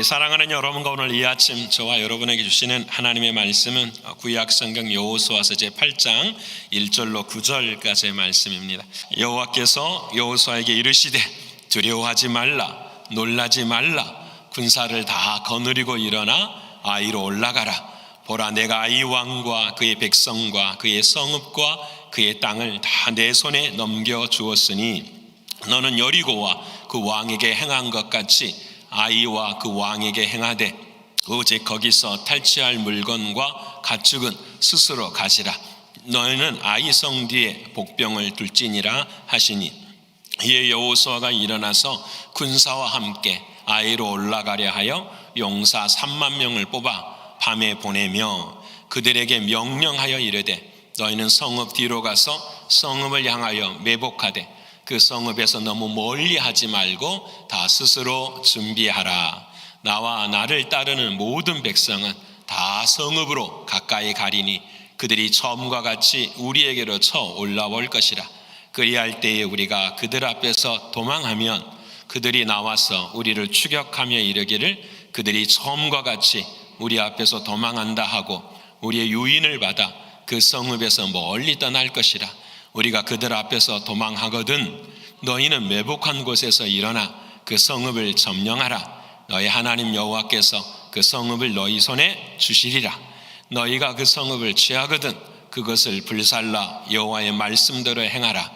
우리 사랑하는 여러분과 오늘 이 아침 저와 여러분에게 주시는 하나님의 말씀은 구약 성경 여호수아서 제8장 1절로 9절까지의 말씀입니다. 여호와께서 여호수아에게 이르시되 두려워하지 말라, 놀라지 말라. 군사를 다 거느리고 일어나 아이로 올라가라. 보라, 내가 아이 왕과 그의 백성과 그의 성읍과 그의 땅을 다 내 손에 넘겨 주었으니 너는 여리고와 그 왕에게 행한 것 같이 아이와 그 왕에게 행하되 오직 거기서 탈취할 물건과 가축은 스스로 가지라. 너희는 아이 성 뒤에 복병을 둘지니라 하시니, 이에 여호수아가 일어나서 군사와 함께 아이로 올라가려 하여 용사 3만 명을 뽑아 밤에 보내며 그들에게 명령하여 이르되 너희는 성읍 뒤로 가서 성읍을 향하여 매복하되 그 성읍에서 너무 멀리 하지 말고 다 스스로 준비하라. 나와 나를 따르는 모든 백성은 다 성읍으로 가까이 가리니 그들이 처음과 같이 우리에게로 쳐 올라올 것이라. 그리할 때에 우리가 그들 앞에서 도망하면 그들이 나와서 우리를 추격하며 이르기를 그들이 처음과 같이 우리 앞에서 도망한다 하고 우리의 유인을 받아 그 성읍에서 멀리 떠날 것이라. 우리가 그들 앞에서 도망하거든 너희는 매복한 곳에서 일어나 그 성읍을 점령하라. 너희 하나님 여호와께서 그 성읍을 너희 손에 주시리라. 너희가 그 성읍을 취하거든 그것을 불살라 여호와의 말씀대로 행하라.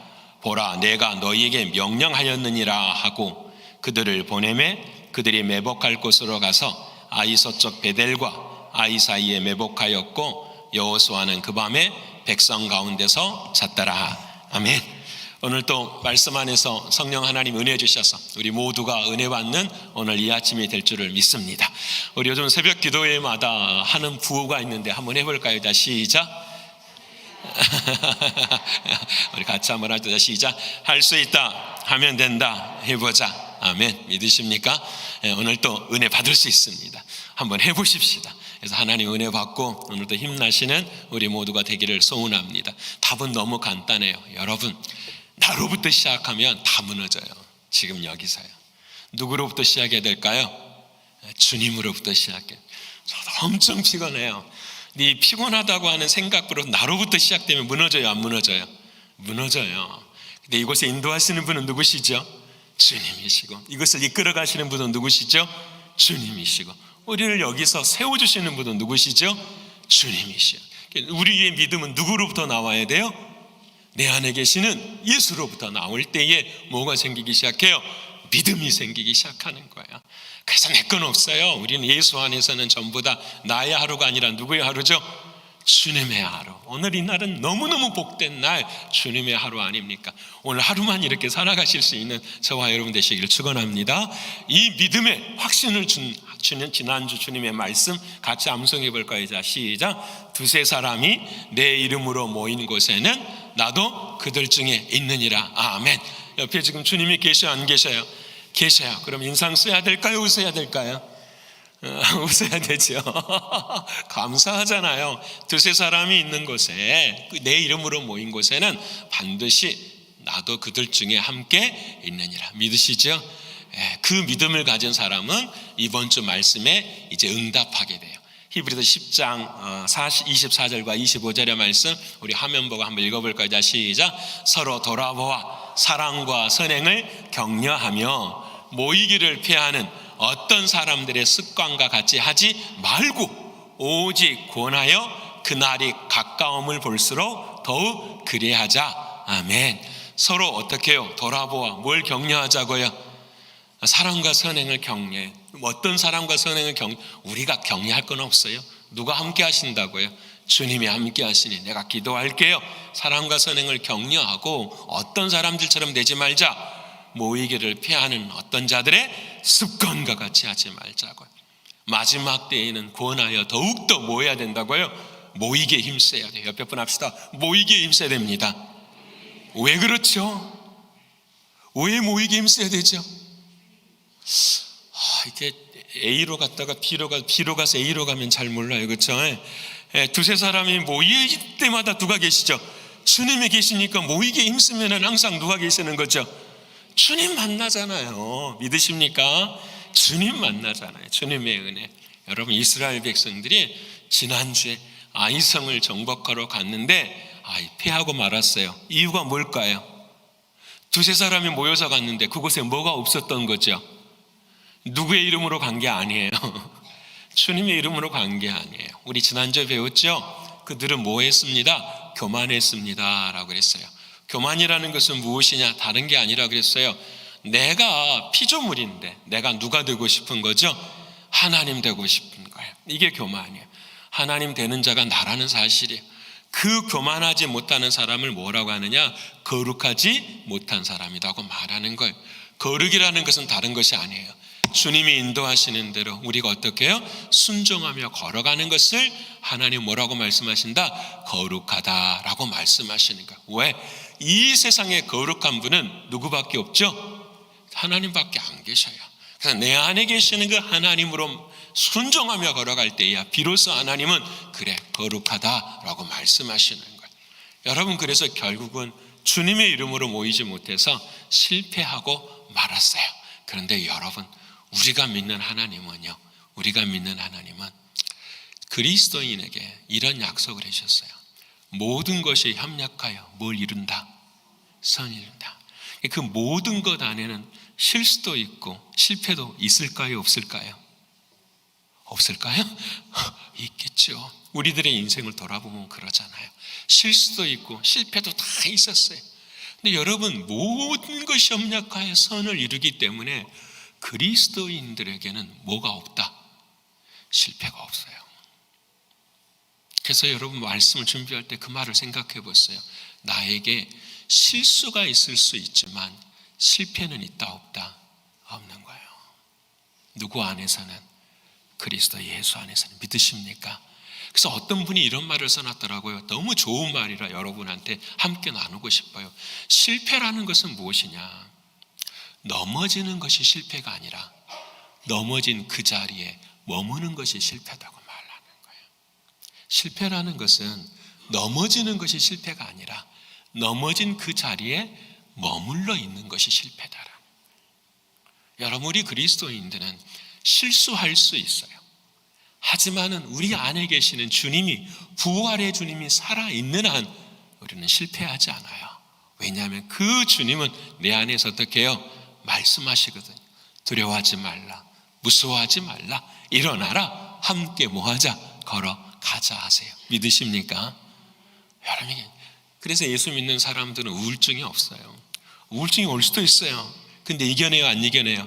보라, 내가 너희에게 명령하였느니라 하고 그들을 보내매 그들이 매복할 곳으로 가서 아이 서쪽 베델과 아이 사이에 매복하였고 여호수아는 그 밤에 백성 가운데서 잤더라. 아멘. 오늘 또 말씀 안에서 성령 하나님 은혜 주셔서 우리 모두가 은혜 받는 오늘 이 아침이 될 줄을 믿습니다. 우리 요즘 새벽 기도회마다 하는 구호가 있는데 한번 해볼까요? 자, 시작. 우리 같이 한번 할 때 시작. 할 수 있다, 하면 된다, 해보자. 아멘. 믿으십니까? 오늘 또 은혜 받을 수 있습니다. 한번 해보십시다. 그래서 하나님 은혜 받고 오늘도 힘나시는 우리 모두가 되기를 소원합니다. 답은 너무 간단해요. 여러분, 나로부터 시작하면 다 무너져요. 지금 여기서요. 누구로부터 시작해야 될까요? 주님으로부터 시작해요. 저도 엄청 피곤해요. 네 피곤하다고 하는 생각으로 나로부터 시작되면 무너져요, 안 무너져요? 무너져요. 근데 이곳에 인도하시는 분은 누구시죠? 주님이시고, 이것을 이끌어 가시는 분은 누구시죠? 주님이시고, 우리를 여기서 세워주시는 분은 누구시죠? 주님이시요. 우리의 믿음은 누구로부터 나와야 돼요? 내 안에 계시는 예수로부터 나올 때에 뭐가 생기기 시작해요? 믿음이 생기기 시작하는 거예요. 그래서 내 건 없어요. 우리는 예수 안에서는 전부 다 나의 하루가 아니라 누구의 하루죠? 주님의 하루. 오늘 이 날은 너무너무 복된 날, 주님의 하루 아닙니까? 오늘 하루만 이렇게 살아가실 수 있는 저와 여러분 되시기를 축원합니다. 이 믿음의 확신을 주는 지난주 주님의 말씀 같이 암송해 볼까요? 자, 시작. 두세 사람이 내 이름으로 모인 곳에는 나도 그들 중에 있느니라. 아멘. 옆에 지금 주님이 계셔, 안 계셔요? 계셔요. 그럼 인상 써야 될까요? 웃어야 될까요? 웃어야 되죠. 감사하잖아요. 두세 사람이 있는 곳에, 내 이름으로 모인 곳에는 반드시 나도 그들 중에 함께 있느니라. 믿으시죠? 그 믿음을 가진 사람은 이번 주 말씀에 이제 응답하게 돼요. 히브리서 10장 24절과 25절의 말씀 우리 화면 보고 한번 읽어볼까요? 자, 시작. 서로 돌아보아 사랑과 선행을 격려하며 모이기를 피하는 어떤 사람들의 습관과 같이 하지 말고 오직 권하여 그날이 가까움을 볼수록 더욱 그리하자. 아멘. 서로 어떻게 해요? 돌아보아 뭘 격려하자고요? 사랑과 선행을 격려해. 어떤 사랑과 선행을 우리가 격려할 건 없어요. 누가 함께 하신다고요? 주님이 함께 하시니 내가 기도할게요. 사랑과 선행을 격려하고 어떤 사람들처럼 되지 말자. 모이기를 피하는 어떤 자들의 습관과 같이 하지 말자고요. 마지막 때에는 권하여 더욱더 모여야 된다고요. 모이기에 힘써야 돼요. 옆에 분 합시다. 모이기에 힘써야 됩니다. 왜 그렇죠? 왜 모이기에 힘써야 되죠? 이게 A로 갔다가 B로 가서 A로 가면 잘 몰라요. 그렇죠? 두세 사람이 모일 때마다 누가 계시죠? 주님이 계시니까 모이기에 힘쓰면 항상 누가 계시는 거죠? 주님 만나잖아요. 믿으십니까? 주님 만나잖아요. 주님의 은혜. 여러분, 이스라엘 백성들이 지난주에 아이성을 정복하러 갔는데 패하고 말았어요. 이유가 뭘까요? 두세 사람이 모여서 갔는데 그곳에 뭐가 없었던 거죠? 누구의 이름으로 간 게 아니에요. 주님의 이름으로 간 게 아니에요. 우리 지난주에 배웠죠? 그들은 뭐 했습니다? 교만했습니다 라고 그랬어요. 교만이라는 것은 무엇이냐? 다른 게 아니라 그랬어요. 내가 피조물인데 내가 누가 되고 싶은 거죠? 하나님 되고 싶은 거예요. 이게 교만이에요. 하나님 되는 자가 나라는 사실이에요. 그 교만하지 못하는 사람을 뭐라고 하느냐? 거룩하지 못한 사람이라고 말하는 거예요. 거룩이라는 것은 다른 것이 아니에요. 주님이 인도하시는 대로 우리가 어떻게 해요? 순종하며 걸어가는 것을 하나님 뭐라고 말씀하신다? 거룩하다라고 말씀하시는 거예요. 왜? 이 세상에 거룩한 분은 누구밖에 없죠? 하나님밖에 안 계셔요. 그래서 내 안에 계시는 그 하나님으로 순종하며 걸어갈 때야 비로소 하나님은 그래 거룩하다라고 말씀하시는 거예요. 여러분, 그래서 결국은 주님의 이름으로 모이지 못해서 실패하고 말았어요. 그런데 여러분, 우리가 믿는 하나님은요, 우리가 믿는 하나님은 그리스도인에게 이런 약속을 해주셨어요. 모든 것이 협력하여 뭘 이룬다? 선을 이룬다. 그 모든 것 안에는 실수도 있고 실패도 있을까요? 없을까요? 없을까요? 있겠죠. 우리들의 인생을 돌아보면 그러잖아요. 실수도 있고 실패도 다 있었어요. 근데 여러분, 모든 것이 협력하여 선을 이루기 때문에 그리스도인들에게는 뭐가 없다? 실패가 없어요. 그래서 여러분, 말씀을 준비할 때 그 말을 생각해 보세요. 나에게 실수가 있을 수 있지만 실패는 있다 없다? 없는 거예요. 누구 안에서는? 그리스도 예수 안에서는. 믿으십니까? 그래서 어떤 분이 이런 말을 써놨더라고요. 너무 좋은 말이라 여러분한테 함께 나누고 싶어요. 실패라는 것은 무엇이냐? 넘어지는 것이 실패가 아니라 넘어진 그 자리에 머무는 것이 실패다고 말하는 거예요. 실패라는 것은 넘어지는 것이 실패가 아니라 넘어진 그 자리에 머물러 있는 것이 실패다라는. 여러분, 우리 그리스도인들은 실수할 수 있어요. 하지만은 우리 안에 계시는 주님이, 부활의 주님이 살아있는 한 우리는 실패하지 않아요. 왜냐하면 그 주님은 내 안에서 어떻게 해요? 말씀하시거든요. 두려워하지 말라, 무서워하지 말라, 일어나라, 함께 뭐하자? 걸어가자 하세요. 믿으십니까? 여러분, 그래서 예수 믿는 사람들은 우울증이 없어요. 우울증이 올 수도 있어요. 근데 이겨내요, 안 이겨내요?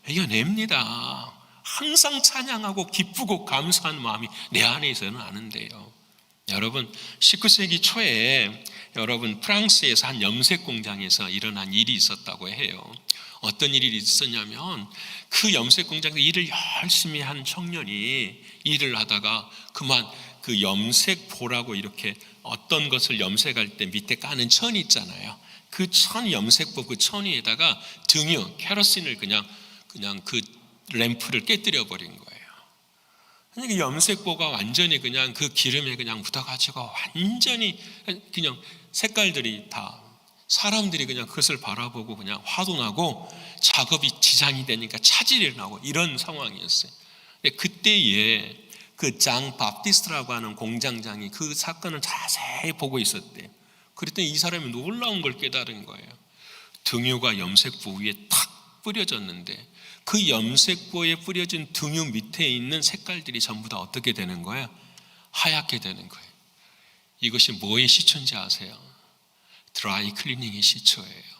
이겨냅니다. 항상 찬양하고 기쁘고 감사한 마음이 내 안에 있어는 아는데요. 여러분, 19세기 초에 여러분 프랑스에서 한 염색 공장에서 일어난 일이 있었다고 해요. 어떤 일이 있었냐면 그 염색 공장에서 일을 열심히 한 청년이 일을 하다가 그만 그 염색보라고 이렇게 어떤 것을 염색할 때 밑에 까는 천이 있잖아요. 그 천 염색보, 그 천 위에다가 등유, 케로신을 그냥 그 램프를 깨뜨려 버린 거예요. 그러니까 염색보가 완전히 그냥 그 기름에 그냥 묻어가지고 완전히 그냥 색깔들이 다, 사람들이 그냥 그것을 바라보고 그냥 화도 나고 작업이 지장이 되니까 차질이 나고 이런 상황이었어요. 근데 그때에 그 장 바프티스트라고 하는 공장장이 그 사건을 자세히 보고 있었대요. 그랬더니 이 사람이 놀라운 걸 깨달은 거예요. 등유가 염색보 위에 탁 뿌려졌는데 그 염색보에 뿌려진 등유 밑에 있는 색깔들이 전부 다 어떻게 되는 거예요? 하얗게 되는 거예요. 이것이 뭐의 시초인지 아세요? 드라이 클리닝의 시초예요.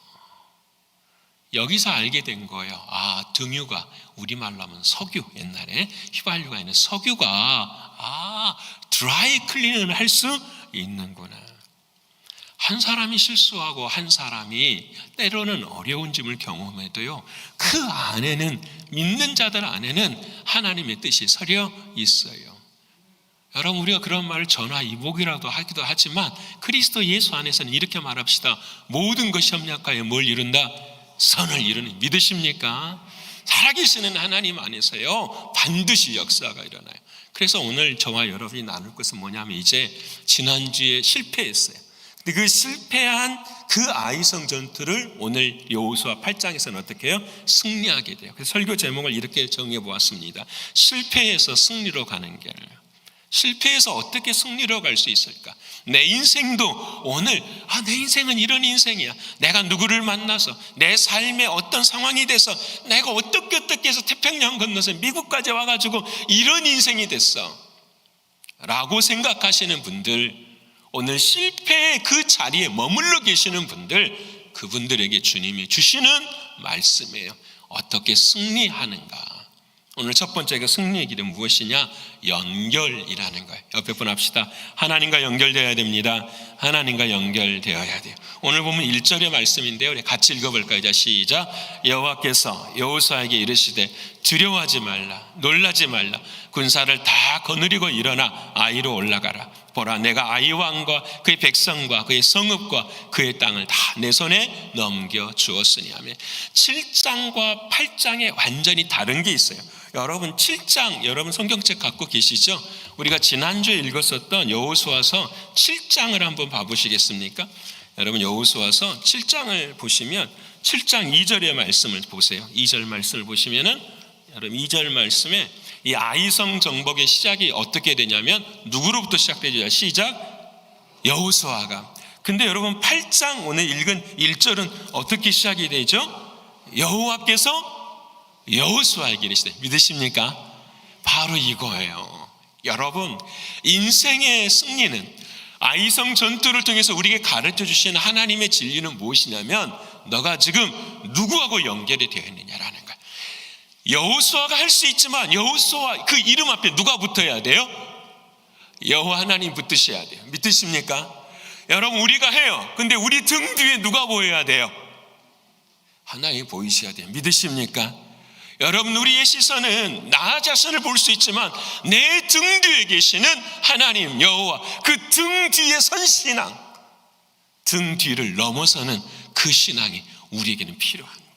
여기서 알게 된 거예요. 아, 등유가 우리말로 하면 석유, 옛날에 휘발유가 있는 석유가 드라이 클리닝을 할 수 있는구나. 한 사람이 실수하고 한 사람이 때로는 어려운 점을 경험해도요, 그 안에는, 믿는 자들 안에는 하나님의 뜻이 서려 있어요. 여러분, 우리가 그런 말을 전화위복이라도 하기도 하지만 그리스도 예수 안에서는 이렇게 말합시다. 모든 것이 협력하여 뭘 이룬다? 선을 이루는. 믿으십니까? 살아계시는 하나님 안에서요 반드시 역사가 일어나요. 그래서 오늘 저와 여러분이 나눌 것은 뭐냐면, 이제 지난주에 실패했어요. 근데 그 실패한 그 아이성 전투를 오늘 여호수아 8장에서는 어떻게 해요? 승리하게 돼요. 그래서 설교 제목을 이렇게 정해 보았습니다. 실패에서 승리로 가는 길. 실패해서 어떻게 승리로 갈 수 있을까? 내 인생도 오늘 내 인생은 이런 인생이야. 내가 누구를 만나서 내 삶에 어떤 상황이 돼서 내가 어떻게 해서 태평양 건너서 미국까지 와가지고 이런 인생이 됐어 라고 생각하시는 분들, 오늘 실패의 그 자리에 머물러 계시는 분들, 그분들에게 주님이 주시는 말씀이에요. 어떻게 승리하는가? 오늘 첫 번째가 승리의 길은 무엇이냐? 연결이라는 거예요. 옆에 분 합시다. 하나님과 연결되어야 됩니다. 하나님과 연결되어야 돼요. 오늘 보면 1절의 말씀인데요, 우리 같이 읽어볼까요? 자, 시작. 여호와께서 여호수아에게 이르시되 두려워하지 말라, 놀라지 말라. 군사를 다 거느리고 일어나 아이로 올라가라. 보라, 내가 아이 왕과 그의 백성과 그의 성읍과 그의 땅을 다 내 손에 넘겨주었으니 하며, 7장과 8장에 완전히 다른 게 있어요. 여러분 7장, 여러분 성경책 갖고 계시죠? 우리가 지난주에 읽었었던 여호수아서 7장을 한번 봐보시겠습니까? 여러분 여호수아서 7장을 보시면 7장 2절의 말씀을 보세요. 2절 말씀을 보시면은 여러분 2절 말씀에 이 아이성 정복의 시작이 어떻게 되냐면 누구로부터 시작되죠? 시작, 여호수아가. 근데 여러분 8장 오늘 읽은 1절은 어떻게 시작이 되죠? 여호와께서 여호수아에게 이르시되, 믿으십니까? 바로 이거예요. 여러분, 인생의 승리는 아이성 전투를 통해서 우리에게 가르쳐 주신 하나님의 진리는 무엇이냐면, 너가 지금 누구하고 연결이 되어 있느냐라는 거예요. 여호수아가 할 수 있지만 여호수아 그 이름 앞에 누가 붙어야 돼요? 여호와 하나님 붙으셔야 돼요. 믿으십니까? 여러분, 우리가 해요. 근데 우리 등 뒤에 누가 보여야 돼요? 하나님이 보이셔야 돼요. 믿으십니까? 여러분, 우리의 시선은 나 자신을 볼 수 있지만 내 등 뒤에 계시는 하나님 여호와, 그 등 뒤에 선 신앙, 등 뒤를 넘어서는 그 신앙이 우리에게는 필요한 거예요.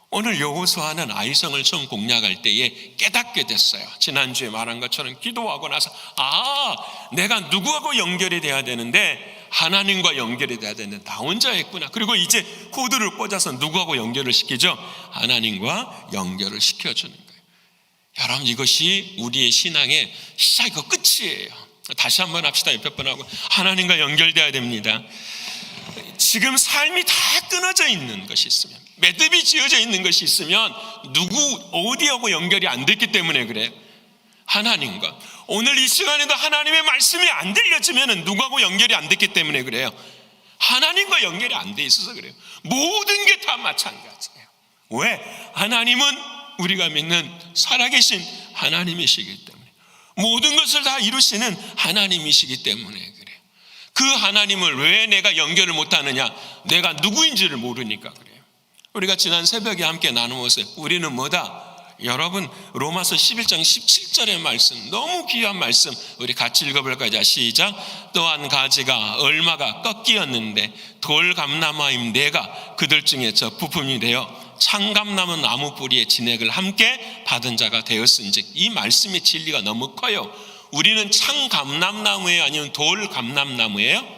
오늘 여호수아는 아이성을 처음 공략할 때에 깨닫게 됐어요. 지난주에 말한 것처럼 기도하고 나서 내가 누구하고 연결이 돼야 되는데, 하나님과 연결이 돼야 되는데 나 혼자 했구나. 그리고 이제 코드를 꽂아서 누구하고 연결을 시키죠? 하나님과 연결을 시켜주는 거예요. 여러분, 이것이 우리의 신앙의 시작이고 끝이에요. 다시 한번 합시다. 옆에 분하고 하나님과 연결돼야 됩니다. 지금 삶이 다 끊어져 있는 것이 있으면, 매듭이 지어져 있는 것이 있으면 누구 어디하고 연결이 안 됐기 때문에 그래요. 하나님과. 오늘 이 시간에도 하나님의 말씀이 안 들려지면 누구하고 연결이 안 됐기 때문에 그래요. 하나님과 연결이 안 돼 있어서 그래요. 모든 게 다 마찬가지예요. 왜? 하나님은 우리가 믿는 살아계신 하나님이시기 때문에, 모든 것을 다 이루시는 하나님이시기 때문에 그래요. 그 하나님을 왜 내가 연결을 못하느냐? 내가 누구인지를 모르니까 그래요. 우리가 지난 새벽에 함께 나누었어요. 우리는 뭐다? 여러분, 로마서 11장 17절의 말씀, 너무 귀한 말씀, 우리 같이 읽어볼까요? 자, 시작. 또한 가지가 얼마가 꺾이었는데 돌감나무임 내가 그들 중에 저 부품이 되어 창감나무 나무 뿌리의 진액을 함께 받은 자가 되었은즉. 이 말씀의 진리가 너무 커요. 우리는 창감람나무예요? 아니면 돌감람나무예요?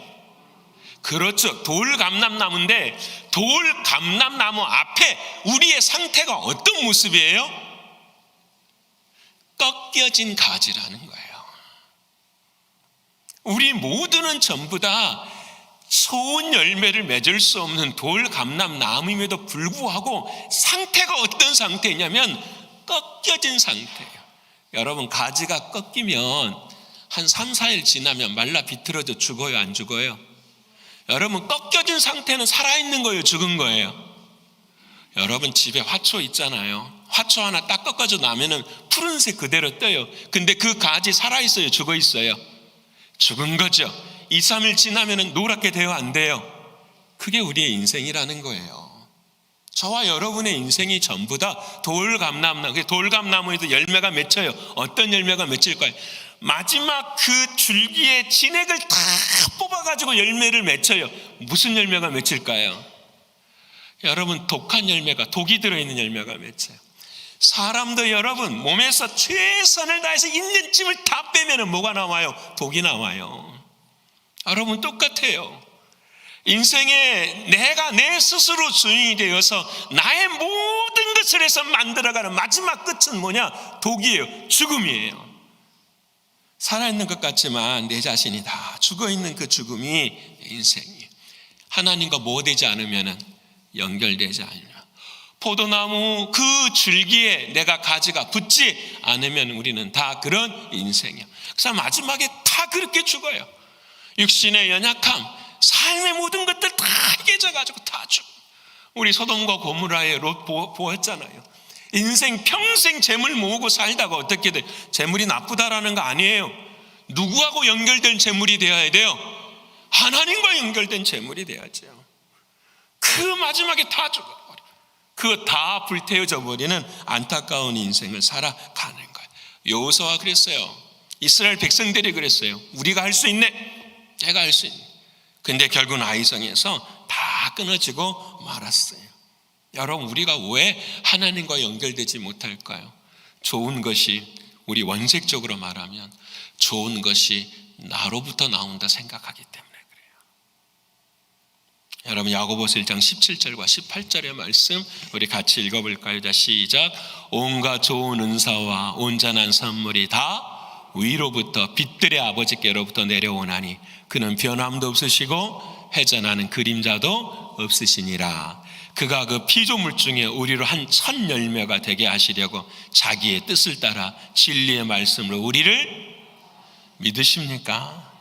그렇죠. 돌감람나무인데 돌감람나무 앞에 우리의 상태가 어떤 모습이에요? 꺾여진 가지라는 거예요. 우리 모두는 전부 다 좋은 열매를 맺을 수 없는 돌감람나무임에도 불구하고 상태가 어떤 상태냐면 꺾여진 상태예요. 여러분, 가지가 꺾이면 한 3, 4일 지나면 말라 비틀어져 죽어요? 안 죽어요? 여러분, 꺾여진 상태는 살아있는 거예요? 죽은 거예요? 여러분, 집에 화초 있잖아요. 화초 하나 딱 꺾어져 나면은 푸른색 그대로 떠요. 근데 그 가지 살아있어요? 죽어있어요? 죽은 거죠. 2, 3일 지나면은 노랗게 돼요? 안 돼요? 그게 우리의 인생이라는 거예요. 저와 여러분의 인생이 전부 다 돌감나무, 돌감나무에도 열매가 맺혀요. 어떤 열매가 맺힐까요? 마지막 그 줄기의 진액을 다 뽑아가지고 열매를 맺혀요. 무슨 열매가 맺힐까요? 여러분, 독한 열매가, 독이 들어있는 열매가 맺혀요. 사람도 여러분 몸에서 최선을 다해서 있는 짐을 다 빼면 뭐가 나와요? 독이 나와요. 여러분, 똑같아요. 인생에 내가 내 스스로 주인이 되어서 나의 모든 것을 해서 만들어가는 마지막 끝은 뭐냐? 독이에요. 죽음이에요. 살아있는 것 같지만 내 자신이 다 죽어있는 그 죽음이 인생이에요. 하나님과 뭐 되지 않으면 연결되지 않으면, 포도나무 그 줄기에 내가 가지가 붙지 않으면 우리는 다 그런 인생이에요. 그래서 마지막에 다 그렇게 죽어요. 육신의 연약함, 삶의 모든 것들 다 깨져가지고 다 죽어. 우리 소돔과 고모라의 롯 보았잖아요. 인생 평생 재물 모으고 살다가 어떻게 돼? 재물이 나쁘다라는 거 아니에요. 누구하고 연결된 재물이 되어야 돼요? 하나님과 연결된 재물이 돼야죠. 그 마지막에 다 죽어버려. 그 다 불태워져 버리는 안타까운 인생을 살아가는 거예요. 여호수아가 그랬어요. 이스라엘 백성들이 그랬어요. 우리가 할 수 있네. 내가 할 수 있네. 근데 결국은 아이성에서 다 끊어지고 말았어요. 여러분, 우리가 왜 하나님과 연결되지 못할까요? 좋은 것이, 우리 원색적으로 말하면 좋은 것이 나로부터 나온다 생각하기 때문에 그래요. 여러분, 야고보서 1장 17절과 18절의 말씀 우리 같이 읽어볼까요? 자, 시작. 온갖 좋은 은사와 온전한 선물이 다 위로부터 빛들의 아버지께로부터 내려오나니 그는 변함도 없으시고 회전하는 그림자도 없으시니라. 그가 그 피조물 중에 우리로 한 첫 열매가 되게 하시려고 자기의 뜻을 따라 진리의 말씀으로 우리를 믿으십니까?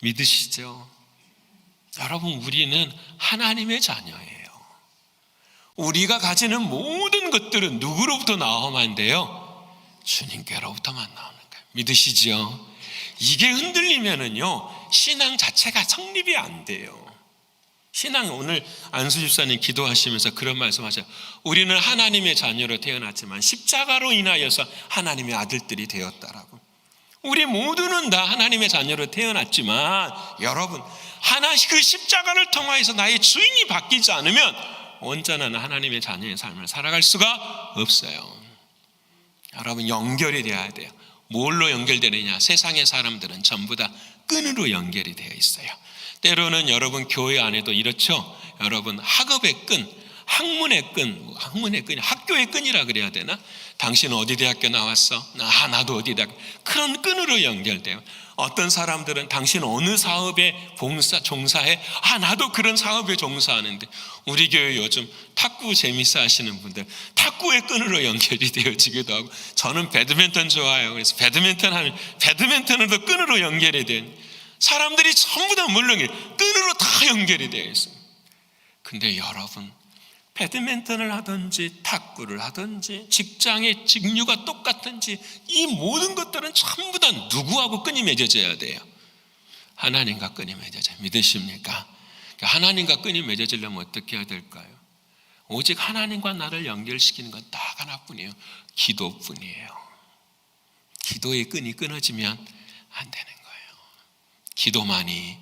믿으시죠? 여러분, 우리는 하나님의 자녀예요. 우리가 가지는 모든 것들은 누구로부터 나오면 안 돼요? 주님께로부터만 나오는 거예요. 믿으시죠? 이게 흔들리면은요, 신앙 자체가 성립이 안 돼요. 신앙, 오늘 안수 집사님 기도하시면서 그런 말씀하셔요. 우리는 하나님의 자녀로 태어났지만 십자가로 인하여서 하나님의 아들들이 되었다라고. 우리 모두는 다 하나님의 자녀로 태어났지만 여러분, 그 십자가를 통하여서 나의 주인이 바뀌지 않으면 온전한 하나님의 자녀의 삶을 살아갈 수가 없어요. 여러분, 연결이 돼야 돼요. 뭘로 연결되느냐? 세상의 사람들은 전부 다 끈으로 연결이 되어 있어요. 때로는 여러분 교회 안에도 이렇죠. 여러분, 학업의 끈, 학문의 끈, 학교의 끈이라 그래야 되나? 당신은 어디 대학교 나왔어? 나도 어디 대학교. 그런 끈으로 연결돼요. 어떤 사람들은 당신 어느 사업에 종사해? 나도 그런 사업에 종사하는데. 우리 교회 요즘 탁구 재밌어 하시는 분들 탁구의 끈으로 연결이 되어지기도 하고, 저는 배드민턴 좋아해요. 그래서 배드민턴으로 끈으로 연결이 돼요. 사람들이 전부 다 물론 끈으로 다 연결이 되어 있어요. 근데 여러분, 배드민턴을 하든지 탁구를 하든지 직장의 직류가 똑같은지 이 모든 것들은 전부 다 누구하고 끈이 맺어져야 돼요? 하나님과 끈이 맺어져요. 믿으십니까? 하나님과 끈이 맺어지려면 어떻게 해야 될까요? 오직 하나님과 나를 연결시키는 건 딱 하나뿐이에요. 기도뿐이에요. 기도의 끈이 끊어지면 안 되는 거예요. 기도만이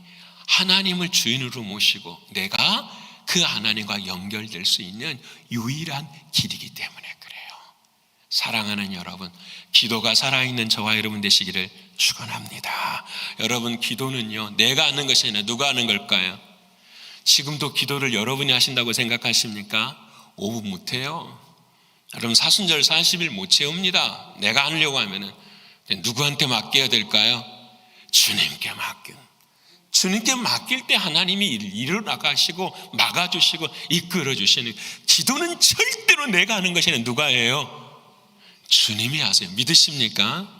하나님을 주인으로 모시고 내가 그 하나님과 연결될 수 있는 유일한 길이기 때문에 그래요. 사랑하는 여러분, 기도가 살아있는 저와 여러분 되시기를 축원합니다. 여러분, 기도는요, 내가 하는 것이 아니라 누가 하는 걸까요? 지금도 기도를 여러분이 하신다고 생각하십니까? 5분 못해요. 여러분, 사순절 40일 못 채웁니다. 내가 하려고 하면은 누구한테 맡겨야 될까요? 주님께 주님께 맡길 때 하나님이 일어나가시고 막아주시고 이끌어주시는. 기도는 절대로 내가 하는 것이 아니라 누가 해요? 주님이 하세요. 믿으십니까?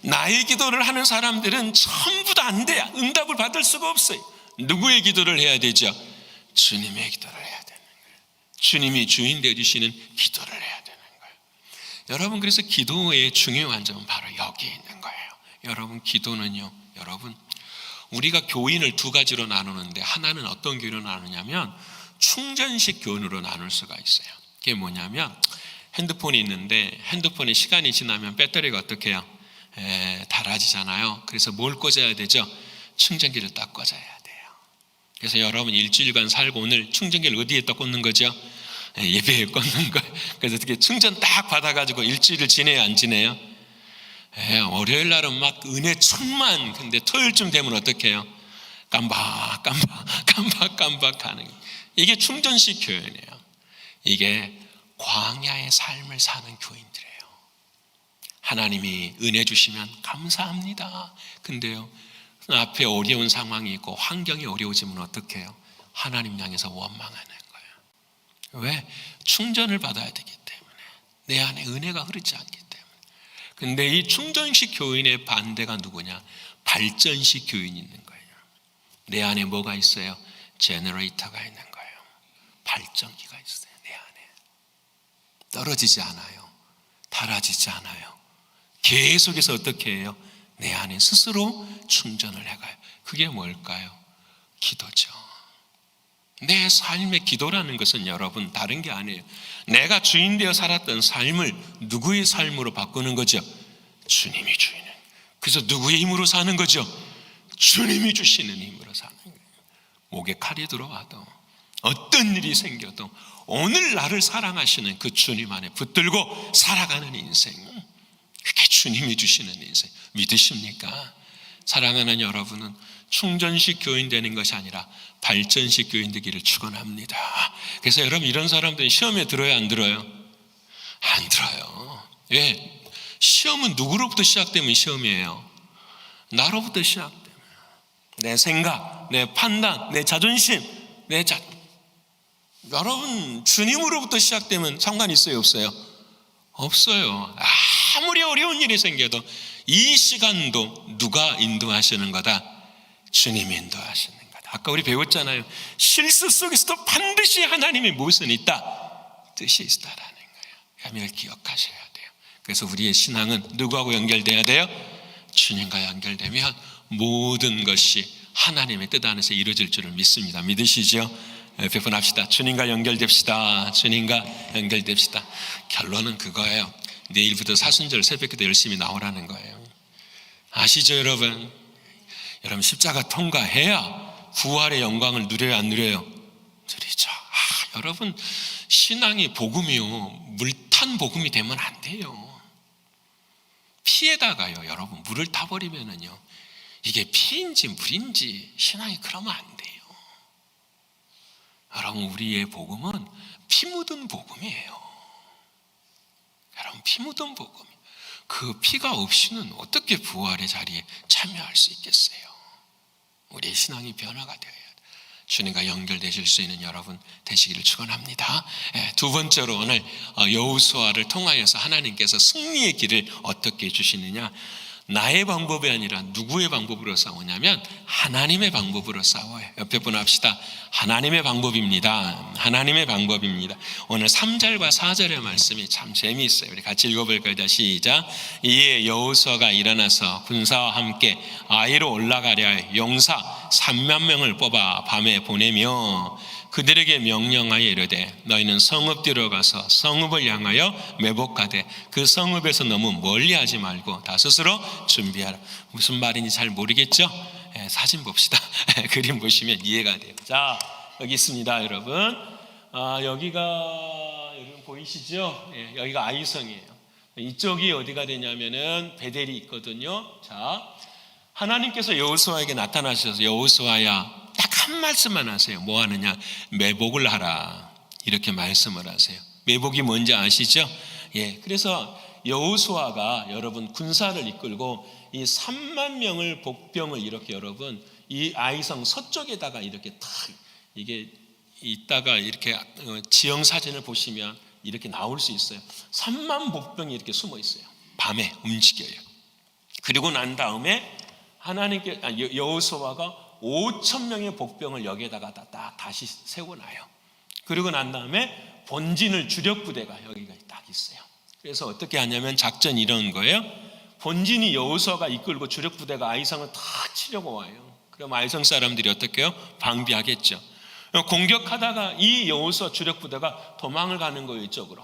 나의 기도를 하는 사람들은 전부 다 안 돼요. 응답을 받을 수가 없어요. 누구의 기도를 해야 되죠? 주님의 기도를 해야 되는 거예요. 주님이 주인 되어주시는 기도를 해야 되는 거예요. 여러분, 그래서 기도의 중요한 점은 바로 여기에 있는 거예요. 여러분, 기도는요, 여러분, 우리가 교인을 두 가지로 나누는데, 하나는 어떤 교인으로 나누냐면 충전식 교인으로 나눌 수가 있어요. 그게 뭐냐면, 핸드폰이 있는데 핸드폰이 시간이 지나면 배터리가 어떻게 해요? 닳아지잖아요. 그래서 뭘 꽂아야 되죠? 충전기를 딱 꽂아야 돼요. 그래서 여러분, 일주일간 살고 오늘 충전기를 어디에 딱 꽂는 거죠? 예배에 꽂는 거예요. 그래서 어떻게 충전 딱 받아가지고 일주일을 지내요, 안 지내요? 월요일 날은 막 은혜 충만. 근데 토요일쯤 되면 어떻게 해요? 깜박하는, 이게 충전식 교회네요. 이게 광야의 삶을 사는 교인들이에요. 하나님이 은혜 주시면 감사합니다. 근데요, 앞에 어려운 상황이 있고 환경이 어려워지면 어떻게 해요? 하나님 향해서 원망하는 거예요. 왜? 충전을 받아야 되기 때문에, 내 안에 은혜가 흐르지 않기 때문에. 근데 이 충전식 교인의 반대가 누구냐? 발전식 교인이 있는 거예요. 내 안에 뭐가 있어요? 제너레이터가 있는 거예요. 발전기가 있어요. 내 안에 떨어지지 않아요. 닳아지지 않아요. 계속해서 어떻게 해요? 내 안에 스스로 충전을 해가요. 그게 뭘까요? 기도죠. 내 삶의 기도라는 것은 여러분 다른 게 아니에요. 내가 주인 되어 살았던 삶을 누구의 삶으로 바꾸는 거죠? 주님이 주인은. 그래서 누구의 힘으로 사는 거죠? 주님이 주시는 힘으로 사는 거예요. 목에 칼이 들어와도 어떤 일이 생겨도 오늘 나를 사랑하시는 그 주님 안에 붙들고 살아가는 인생, 그게 주님이 주시는 인생. 믿으십니까? 사랑하는 여러분은 충전식 교인 되는 것이 아니라 발전식 교인 되기를 축원합니다. 그래서 여러분, 이런 사람들은 시험에 들어요, 안 들어요? 안 들어요. 왜? 시험은 누구로부터 시작되면 시험이에요? 나로부터 시작돼요. 내 생각, 내 판단, 내 자존심, 여러분, 주님으로부터 시작되면 상관 있어요, 없어요? 없어요. 아무리 어려운 일이 생겨도 이 시간도 누가 인도하시는 거다? 주님이 인도하시는 거다. 아까 우리 배웠잖아요. 실수 속에서도 반드시 하나님의 무엇은 있다? 뜻이 있다라는 거예요. 이걸 기억하셔야 돼요. 그래서 우리의 신앙은 누구하고 연결돼야 돼요? 주님과 연결되면 모든 것이 하나님의 뜻 안에서 이루어질 줄을 믿습니다. 믿으시죠? 배분합시다. 주님과 연결됩시다. 주님과 연결됩시다. 결론은 그거예요. 내일부터 사순절 새벽기도 열심히 나오라는 거예요. 아시죠, 여러분? 여러분, 십자가 통과해야 부활의 영광을 누려요, 안 누려요? 누리죠. 여러분, 신앙이 복음이요, 물탄 복음이 되면 안 돼요. 피에다가요, 여러분, 물을 타버리면은요, 이게 피인지 물인지 신앙이 그러면 안 돼요. 여러분, 우리의 복음은 피 묻은 복음이에요. 여러분, 피 묻은 복음. 그 피가 없이는 어떻게 부활의 자리에 참여할 수 있겠어요? 우리의 신앙이 변화가 되어야 돼요. 주님과 연결되실 수 있는 여러분 되시기를 축원합니다. 두 번째로 오늘 여호수아를 통하여서 하나님께서 승리의 길을 어떻게 주시느냐? 나의 방법이 아니라 누구의 방법으로 싸우냐면 하나님의 방법으로 싸워요. 옆에 분 합시다. 하나님의 방법입니다. 하나님의 방법입니다. 오늘 3절과 4절의 말씀이 참 재미있어요. 우리 같이 읽어볼까요? 시작. 이에 여호수아가 일어나서 군사와 함께 아이로 올라가려 해 용사 3만 명을 뽑아 밤에 보내며 그들에게 명령하여 이르되 너희는 성읍 뒤로 가서 성읍을 향하여 매복하되 그 성읍에서 너무 멀리하지 말고 다 스스로 준비하라. 무슨 말인지 잘 모르겠죠? 사진 봅시다. 그림 보시면 이해가 돼요. 자, 여기 있습니다, 여러분. 여기가 여러분 보이시죠? 여기가 아이성이에요. 이쪽이 어디가 되냐면은 베델이 있거든요. 자, 하나님께서 여호수아에게 나타나셔서 여호수아야, 딱 한 말씀만 하세요. 뭐 하느냐? 매복을 하라. 이렇게 말씀을 하세요. 매복이 뭔지 아시죠? 그래서 여호수아가 여러분 군사를 이끌고 이 3만 명을 복병을 이렇게 여러분 이 아이성 서쪽에다가 이렇게 탁 이게 있다가 이렇게 지형 사진을 보시면 이렇게 나올 수 있어요. 3만 복병이 이렇게 숨어 있어요. 밤에 움직여요. 그리고 난 다음에 하나님께 여호수아가 5천 명의 복병을 여기에다가 다시 세워놔요. 그리고 난 다음에 본진을 주력 부대가 여기가 딱 있어요. 그래서 어떻게 하냐면 작전이 이런 거예요. 본진이 여호수아가 이끌고 주력 부대가 아이성을 다 치려고 와요. 그럼 아이성 사람들이 어떻게 해요? 방비하겠죠. 공격하다가 이 여호수아 주력 부대가 도망을 가는 거예요. 이쪽으로.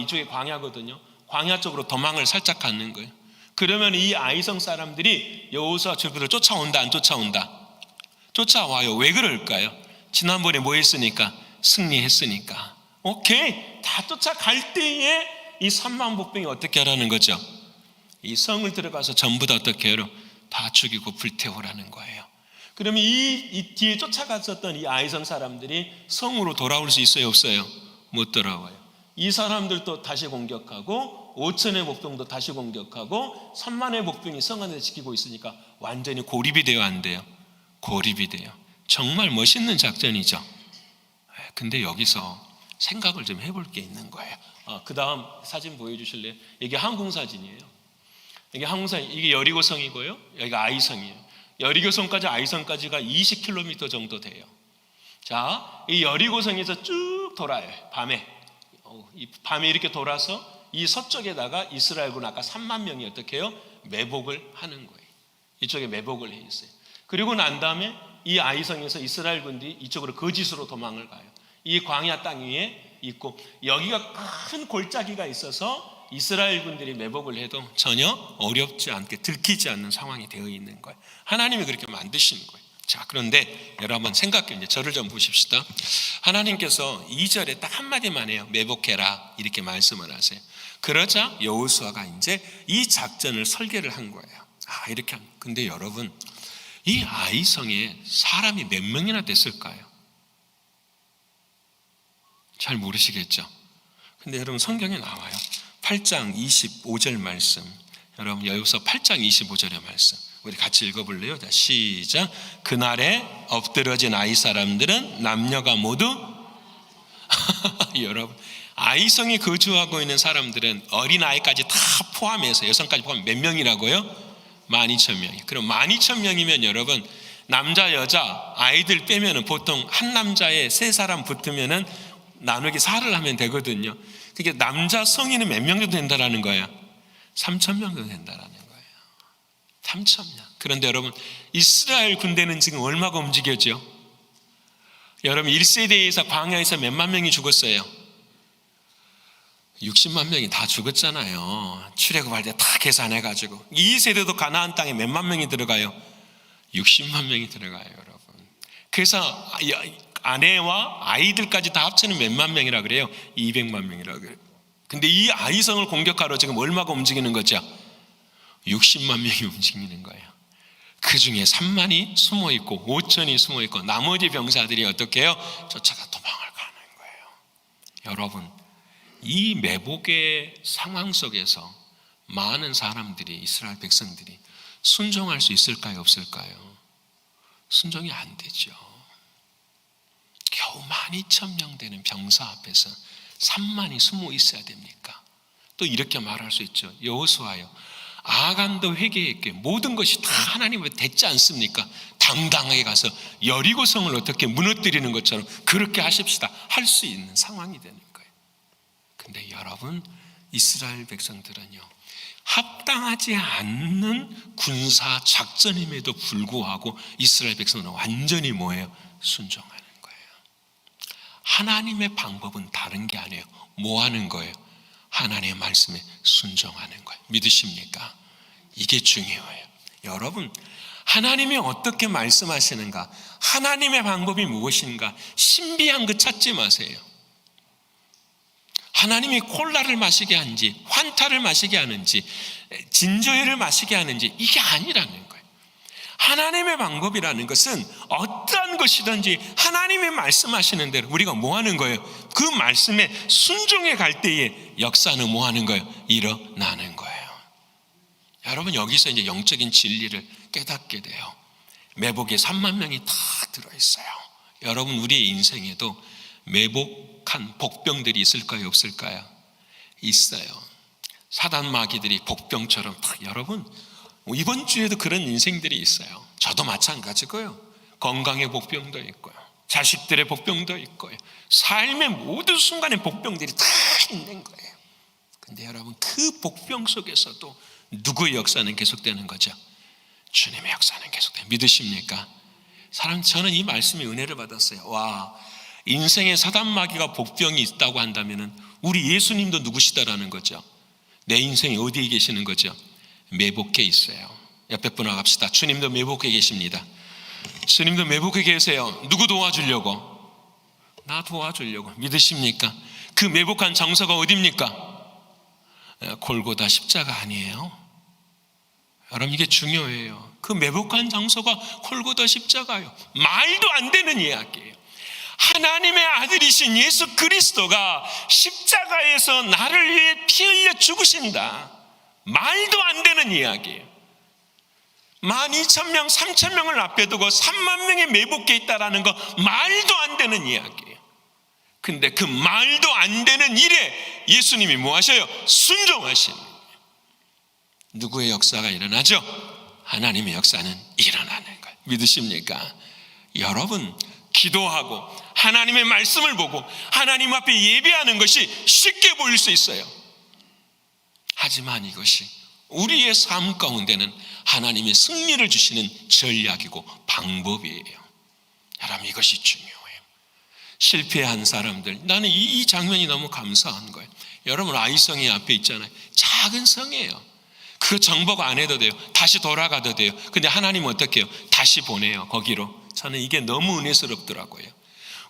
이쪽에 광야거든요. 광야 쪽으로 도망을 살짝 가는 거예요. 그러면 이 아이성 사람들이 여호수아 주력 부대를 쫓아온다, 안 쫓아온다? 쫓아와요. 왜 그럴까요? 지난번에 뭐 했으니까? 승리했으니까. 오케이, 다 쫓아갈 때에 이 3만 복병이 어떻게 하라는 거죠? 이 성을 들어가서 전부 다 어떻게 해요? 다 죽이고 불태우라는 거예요. 그러면 이 뒤에 쫓아갔었던 이 아이성 사람들이 성으로 돌아올 수 있어요, 없어요? 못 돌아와요. 이 사람들도 다시 공격하고 5천의 복병도 다시 공격하고 3만의 복병이 성 안에 지키고 있으니까 완전히 고립이 돼요, 안 돼요? 고립이 돼요. 정말 멋있는 작전이죠. 근데 여기서 생각을 좀 해볼 게 있는 거예요. 그 다음 사진 보여주실래요? 이게 항공 사진이에요. 이게 항공사, 이게 여리고성이고요, 여기가 아이성이에요. 여리고성까지 아이성까지가 20km 정도 돼요. 자, 이 여리고성에서 쭉 돌아요. 밤에 이렇게 돌아서 이 서쪽에다가 이스라엘군 아까 3만 명이 어떻게 해요? 매복을 하는 거예요. 이쪽에 매복을 해 있어요. 그리고 난 다음에 이 아이성에서 이스라엘 군들이 이쪽으로 거짓으로 도망을 가요. 이 광야 땅 위에 있고, 여기가 큰 골짜기가 있어서 이스라엘 군들이 매복을 해도 전혀 어렵지 않게 들키지 않는 상황이 되어 있는 거예요. 하나님이 그렇게 만드시는 거예요. 자, 그런데 여러분 생각해, 이제 저를 좀 보십시다. 하나님께서 2절에 딱 한마디만 해요. 매복해라, 이렇게 말씀을 하세요. 그러자 여호수아가 이제 이 작전을 설계를 한 거예요. 이렇게. 근데 여러분, 이 아이성에 사람이 몇 명이나 됐을까요? 잘 모르시겠죠? 근데 여러분 성경에 나와요. 8장 25절 말씀, 여러분 여호수아 8장 25절의 말씀 우리 같이 읽어볼래요? 자, 시작. 그날에 엎드러진 아이 사람들은 남녀가 모두 여러분, 아이성에 거주하고 있는 사람들은 어린아이까지 다 포함해서, 여성까지 포함해 몇 명이라고요? 12,000명이. 그럼 12,000명이면 여러분, 남자 여자 아이들 빼면은 보통 한 남자에 3사람 붙으면은 나누기 4를 하면 되거든요. 그게 남자 성인은 몇 명 정도 된다라는 거예요? 3,000명 정도 된다라는 거예요. 3,000명. 그런데 여러분, 이스라엘 군대는 지금 얼마가 움직여죠? 여러분, 1세대에서 광야에서 몇만 명이 죽었어요? 60만 명이 다 죽었잖아요. 출애굽할 때 다 계산해가지고. 2세대도 가나안 땅에 몇만 명이 들어가요? 60만 명이 들어가요, 여러분. 그래서 아내와 아이들까지 다 합치면 몇만 명이라 그래요? 200만 명이라 그래요. 근데 이 아이성을 공격하러 지금 얼마가 움직이는 거죠? 60만 명이 움직이는 거예요. 그 중에 3만이 숨어 있고 5천이 숨어 있고 나머지 병사들이 어떻게 해요? 쫓아가 도망을 가는 거예요. 여러분, 이 매복의 상황 속에서 많은 사람들이, 이스라엘 백성들이 순종할 수 있을까요, 없을까요? 순종이 안 되죠. 겨우 12,000명 되는 병사 앞에서 3만이 숨어 있어야 됩니까? 또 이렇게 말할 수 있죠. 여호수아요, 아간도 회개했기에 모든 것이 다 하나님 앞에 됐지 않습니까? 당당하게 가서 여리고성을 어떻게 무너뜨리는 것처럼 그렇게 하십시다. 할 수 있는 상황이 되는 거예요. 근데 여러분, 이스라엘 백성들은요, 합당하지 않는 군사 작전임에도 불구하고 이스라엘 백성들은 완전히 뭐예요? 순종하는 거예요. 하나님의 방법은 다른 게 아니에요. 뭐 하는 거예요? 하나님의 말씀에 순종하는 거예요. 믿으십니까? 이게 중요해요. 여러분, 하나님이 어떻게 말씀하시는가, 하나님의 방법이 무엇인가, 신비한 거 찾지 마세요. 하나님이 콜라를 마시게 하는지, 환타를 마시게 하는지, 진저에를 마시게 하는지, 이게 아니라는 거예요. 하나님의 방법이라는 것은 어떠한 것이든지 하나님이 말씀하시는 대로 우리가 뭐 하는 거예요? 그 말씀에 순종해 갈 때에 역사는 뭐 하는 거예요? 일어나는 거예요. 여러분, 여기서 이제 영적인 진리를 깨닫게 돼요. 매복에 3만 명이 다 들어있어요. 여러분, 우리의 인생에도 매복한 복병들이 있을까요, 없을까요? 있어요. 사단 마귀들이 복병처럼 다, 여러분, 이번 주에도 그런 인생들이 있어요. 저도 마찬가지고요. 건강의 복병도 있고요, 자식들의 복병도 있고요, 삶의 모든 순간에 복병들이 다 있는 거예요. 근데 여러분, 그 복병 속에서도 누구의 역사는 계속되는 거죠? 주님의 역사는 계속돼요. 믿으십니까? 저는 이 말씀에 은혜를 받았어요. 와, 인생에 사단 마귀가 복병이 있다고 한다면 우리 예수님도 누구시다라는 거죠. 내 인생이 어디에 계시는 거죠? 매복해 있어요. 옆에 분 나갑시다. 주님도 매복해 계십니다. 주님도 매복해 계세요. 누구 도와주려고? 나 도와주려고. 믿으십니까? 그 매복한 장소가 어디입니까? 골고다 십자가 아니에요? 여러분, 이게 중요해요. 그 매복한 장소가 골고다 십자가예요. 말도 안 되는 이야기예요. 하나님의 아들이신 예수 그리스도가 십자가에서 나를 위해 피 흘려 죽으신다. 말도 안 되는 이야기예요. 12,000명, 3,000명을 앞에 두고 3만 명이 매복해 있다라는 거 말도 안 되는 이야기예요. 근데 그 말도 안 되는 일에 예수님이 뭐 하셔요? 순종하시는 거예요. 누구의 역사가 일어나죠? 하나님의 역사는 일어나는 거예요. 믿으십니까? 여러분, 기도하고 하나님의 말씀을 보고 하나님 앞에 예배하는 것이 쉽게 보일 수 있어요. 하지만 이것이 우리의 삶 가운데는 하나님의 승리를 주시는 전략이고 방법이에요. 여러분, 이것이 중요해요. 실패한 사람들, 나는 이 장면이 너무 감사한 거예요. 여러분, 아이성이 앞에 있잖아요. 작은 성이에요. 그 정복 안 해도 돼요. 다시 돌아가도 돼요. 근데 하나님은 어떻게 해요? 다시 보내요, 거기로. 저는 이게 너무 은혜스럽더라고요.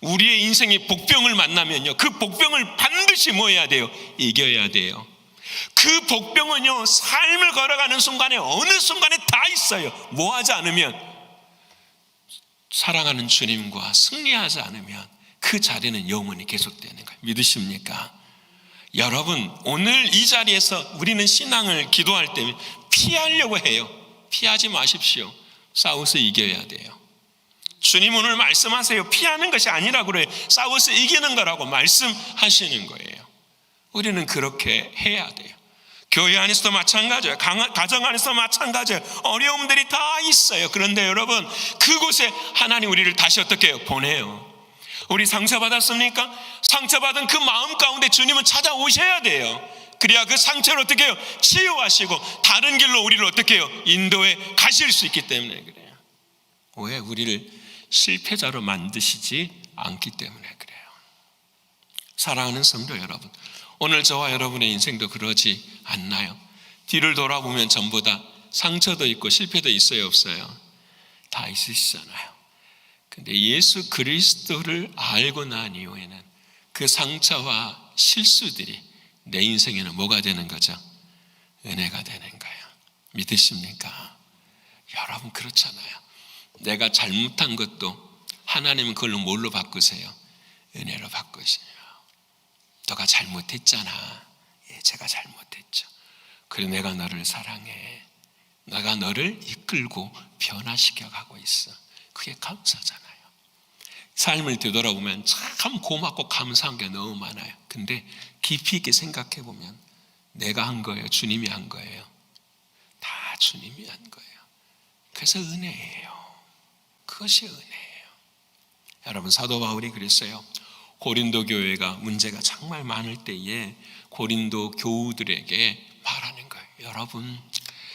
우리의 인생의 복병을 만나면요, 그 복병을 반드시 뭐 해야 돼요? 이겨야 돼요. 그 복병은요, 삶을 걸어가는 순간에 어느 순간에 다 있어요. 뭐 하지 않으면, 사랑하는 주님과 승리하지 않으면 그 자리는 영원히 계속되는 거예요. 믿으십니까? 여러분, 오늘 이 자리에서 우리는 신앙을 기도할 때 피하려고 해요. 피하지 마십시오. 싸워서 이겨야 돼요. 주님 오늘 말씀하세요. 피하는 것이 아니라고 그래요. 싸워서 이기는 거라고 말씀하시는 거예요. 우리는 그렇게 해야 돼요. 교회 안에서도 마찬가지예요. 가정 안에서도 마찬가지예요. 어려움들이 다 있어요. 그런데 여러분, 그곳에 하나님 우리를 다시 어떻게 해요? 보내요. 우리 상처받았습니까? 상처받은 그 마음 가운데 주님은 찾아오셔야 돼요. 그래야 그 상처를 어떻게 해요? 치유하시고 다른 길로 우리를 어떻게 해요? 인도해 가실 수 있기 때문에 그래요. 왜? 우리를 실패자로 만드시지 않기 때문에 그래요. 사랑하는 성도 여러분, 오늘 저와 여러분의 인생도 그러지 않나요? 뒤를 돌아보면 전부 다 상처도 있고 실패도 있어요, 없어요? 다 있으시잖아요. 근데 예수 그리스도를 알고 난 이후에는 그 상처와 실수들이 내 인생에는 뭐가 되는 거죠? 은혜가 되는 거예요. 믿으십니까? 여러분, 그렇잖아요. 내가 잘못한 것도 하나님은 그걸로 뭘로 바꾸세요? 은혜로 바꾸세요. 너가 잘못했잖아. 예, 제가 잘못했죠. 그래, 내가 너를 사랑해. 내가 너를 이끌고 변화시켜 가고 있어. 그게 감사잖아요. 삶을 되돌아보면 참 고맙고 감사한 게 너무 많아요. 근데 깊이 있게 생각해 보면 내가 한 거예요? 주님이 한 거예요? 다 주님이 한 거예요. 그래서 은혜예요. 그것이 은혜예요. 여러분, 사도 바울이 그랬어요. 고린도 교회가 문제가 정말 많을 때에 고린도 교우들에게 말하는 거예요. 여러분,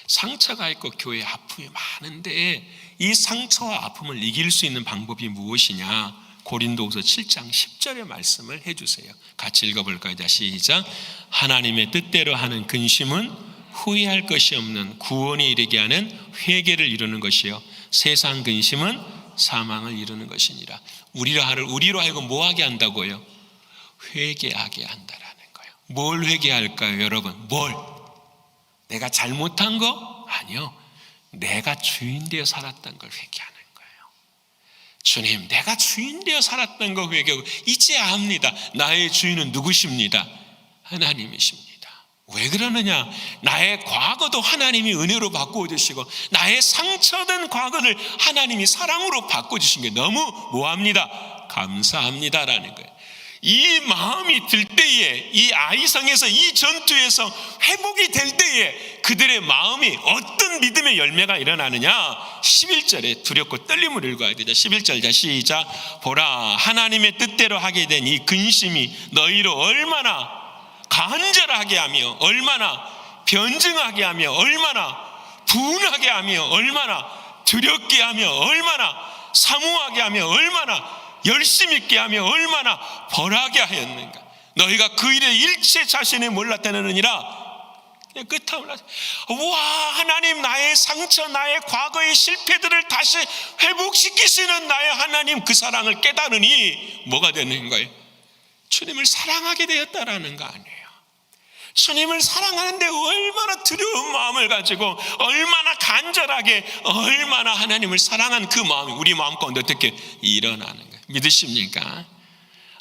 상처가 있고 교회에 아픔이 많은데 이 상처와 아픔을 이길 수 있는 방법이 무엇이냐? 고린도후서 7장 10절의 말씀을 해주세요. 같이 읽어볼까요? 자, 시작. 하나님의 뜻대로 하는 근심은 후회할 것이 없는 구원에 이르게 하는 회개를 이루는 것이요, 세상 근심은 사망을 이루는 것이니라. 우리로 하여금 뭐하게 한다고요? 회개하게 한다라는 거예요. 뭘 회개할까요, 여러분? 뭘? 내가 잘못한 거? 아니요. 내가 주인 되어 살았던 걸 회개하는 거예요. 주님, 내가 주인 되어 살았던 거 회개하고 이제야 합니다. 나의 주인은 누구십니다? 하나님이십니다. 왜 그러느냐? 나의 과거도 하나님이 은혜로 바꾸어주시고 나의 상처된 과거를 하나님이 사랑으로 바꿔주신 게 너무 뭐합니다? 감사합니다라는 거예요. 이 마음이 들 때에, 이 아이성에서, 이 전투에서 회복이 될 때에 그들의 마음이 어떤 믿음의 열매가 일어나느냐? 11절에 두렵고 떨림을 읽어야 되죠. 11절, 자, 시작. 보라, 하나님의 뜻대로 하게 된 이 근심이 너희로 얼마나 간절하게 하며, 얼마나 변증하게 하며, 얼마나 분하게 하며, 얼마나 두렵게 하며, 얼마나 사모하게 하며, 얼마나 열심히 있게 하며, 얼마나 벌하게 하였는가. 너희가 그 일에 일체 자신이 몰랐다느니라. 끝함을 하죠. 와, 하나님, 나의 상처, 나의 과거의 실패들을 다시 회복시키시는 나의 하나님, 그 사랑을 깨달으니 뭐가 되는 거예요? 주님을 사랑하게 되었다라는 거 아니에요. 주님을 사랑하는데 얼마나 두려운 마음을 가지고 얼마나 간절하게 얼마나 하나님을 사랑한 그 마음이 우리 마음 가운데 어떻게 일어나는 거예요. 믿으십니까?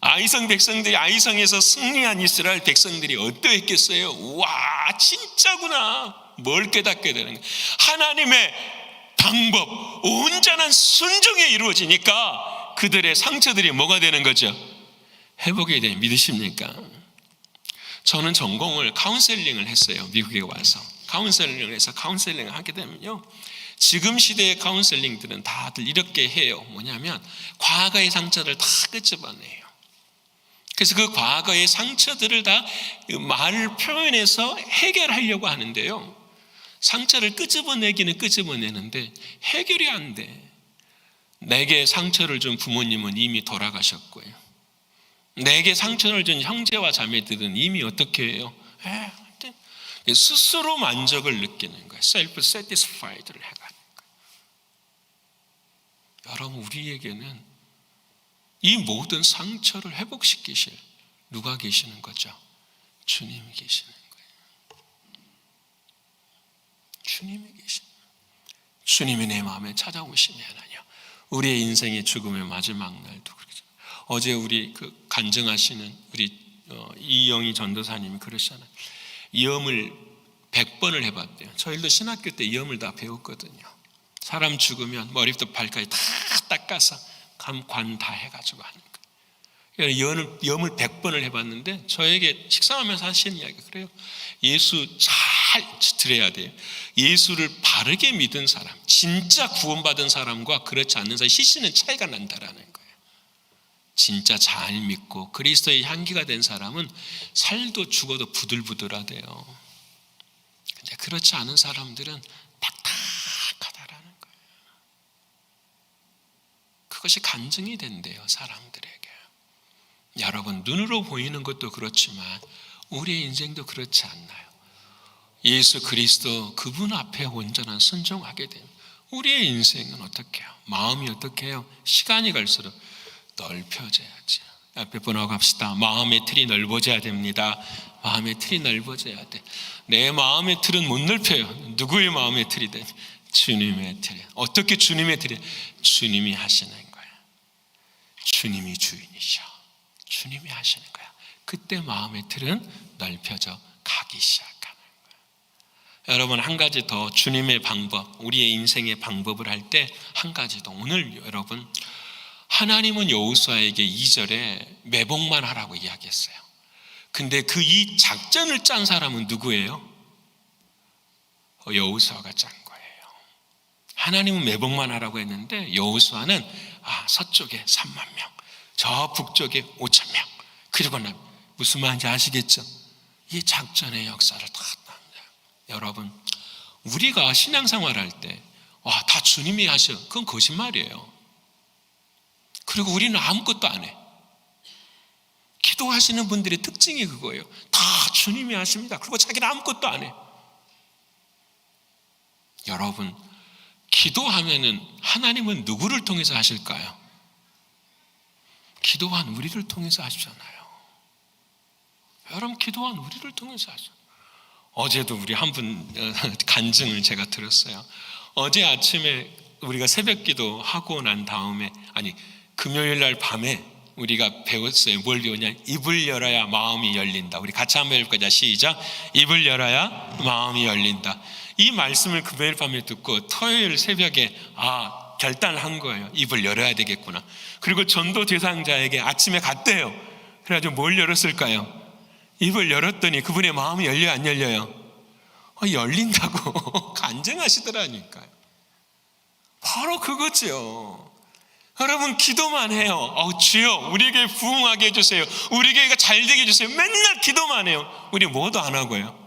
아이성 백성들이 아이성에서 승리한 이스라엘 백성들이 어떠했겠어요? 와, 진짜구나. 뭘 깨닫게 되는 거예요. 하나님의 방법, 온전한 순종에 이루어지니까 그들의 상처들이 뭐가 되는 거죠? 회복이 돼요. 믿으십니까? 저는 전공을 카운셀링을 했어요. 미국에 와서 카운셀링을 해서 카운셀링을 하게 되면요, 지금 시대의 카운셀링들은 다들 이렇게 해요. 뭐냐면 과거의 상처를 다 끄집어내요. 그래서 그 과거의 상처들을 다 말을 표현해서 해결하려고 하는데요, 상처를 끄집어내기는 끄집어내는데 해결이 안 돼. 내게 상처를 준 부모님은 이미 돌아가셨고요, 내게 상처를 준 형제와 자매들은 이미 어떻게 해요? 스스로 만족을 느끼는 거예요. 셀프 세티스파이드를 해가는 거예요. 여러분, 우리에게는 이 모든 상처를 회복시키실 누가 계시는 거죠? 주님이 계시는 거예요. 주님이 계시는 거예요. 주님이 내 마음에 찾아오시면요, 우리의 인생의 죽음의 마지막 날도 그렇죠. 어제 우리 그 간증하시는 우리 이영희 전도사님이 그러시잖아요. 염을 100번을 해봤대요. 저희도 신학교 때 염을 다 배웠거든요. 사람 죽으면 머리부터 발까지 다 닦아서 관 다 해가지고 하는 거예요. 염을 100번을 해봤는데 저에게 식사하면서 하시는 이야기가 그래요. 예수 잘 드려야 돼요. 예수를 바르게 믿은 사람, 진짜 구원받은 사람과 그렇지 않는 사람 희신은 차이가 난다라는 거예요. 진짜 잘 믿고 그리스도의 향기가 된 사람은 살도 죽어도 부들부들하대요. 근데 그렇지 않은 사람들은 딱딱하다라는 거예요. 그것이 간증이 된대요, 사람들에게. 여러분, 눈으로 보이는 것도 그렇지만 우리의 인생도 그렇지 않나요? 예수 그리스도 그분 앞에 온전한 순종하게 되면 우리의 인생은 어떻게 해요? 마음이 어떻게 해요? 시간이 갈수록 넓혀져야지. 앞에 번호 갑시다. 마음의 틀이 넓어져야 됩니다. 마음의 틀이 넓어져야 돼. 내 마음의 틀은 못 넓혀요. 누구의 마음의 틀이 돼? 주님의 틀이. 어떻게 주님의 틀이? 주님이 하시는 거야. 주님이 주인이셔. 주님이 하시는 거야. 그때 마음의 틀은 넓혀져 가기 시작하는 거야. 여러분, 한 가지 더 주님의 방법, 우리의 인생의 방법을 할 때 한 가지 더. 오늘 여러분, 하나님은 여호수아에게 2절에 매복만 하라고 이야기했어요. 근데 그 이 작전을 짠 사람은 누구예요? 여호수아가 짠 거예요. 하나님은 매복만 하라고 했는데 여호수아는 서쪽에 3만 명, 저 북쪽에 5천 명, 그리고 무슨 말인지 아시겠죠? 이 작전의 역사를 다 납니다. 여러분, 우리가 신앙생활 할 때 다 주님이 하셔, 그건 거짓말이에요. 그리고 우리는 아무것도 안 해. 기도하시는 분들의 특징이 그거예요. 다 주님이 하십니다. 그리고 자기는 아무것도 안 해. 여러분, 기도하면은 하나님은 누구를 통해서 하실까요? 기도한 우리를 통해서 하시잖아요. 여러분, 기도한 우리를 통해서 하시잖아요. 어제도 우리 한 분 간증을 제가 들었어요. 어제 아침에 우리가 새벽 기도 하고 난 다음에, 금요일 날 밤에 우리가 배웠어요. 뭘 배우냐? 입을 열어야 마음이 열린다. 우리 같이 한번 해볼까요? 시작. 입을 열어야 마음이 열린다. 이 말씀을 금요일 밤에 듣고 토요일 새벽에 결단한 거예요. 입을 열어야 되겠구나. 그리고 전도 대상자에게 아침에 갔대요. 그래가지고 뭘 열었을까요? 입을 열었더니 그분의 마음이 열려요, 안 열려요? 열린다고 간증하시더라니까요. 바로 그거죠. 여러분, 기도만 해요. 주여, 우리에게 부흥하게 해주세요. 우리 교회가 잘 되게 해주세요. 맨날 기도만 해요. 우리 뭐도 안 하고요.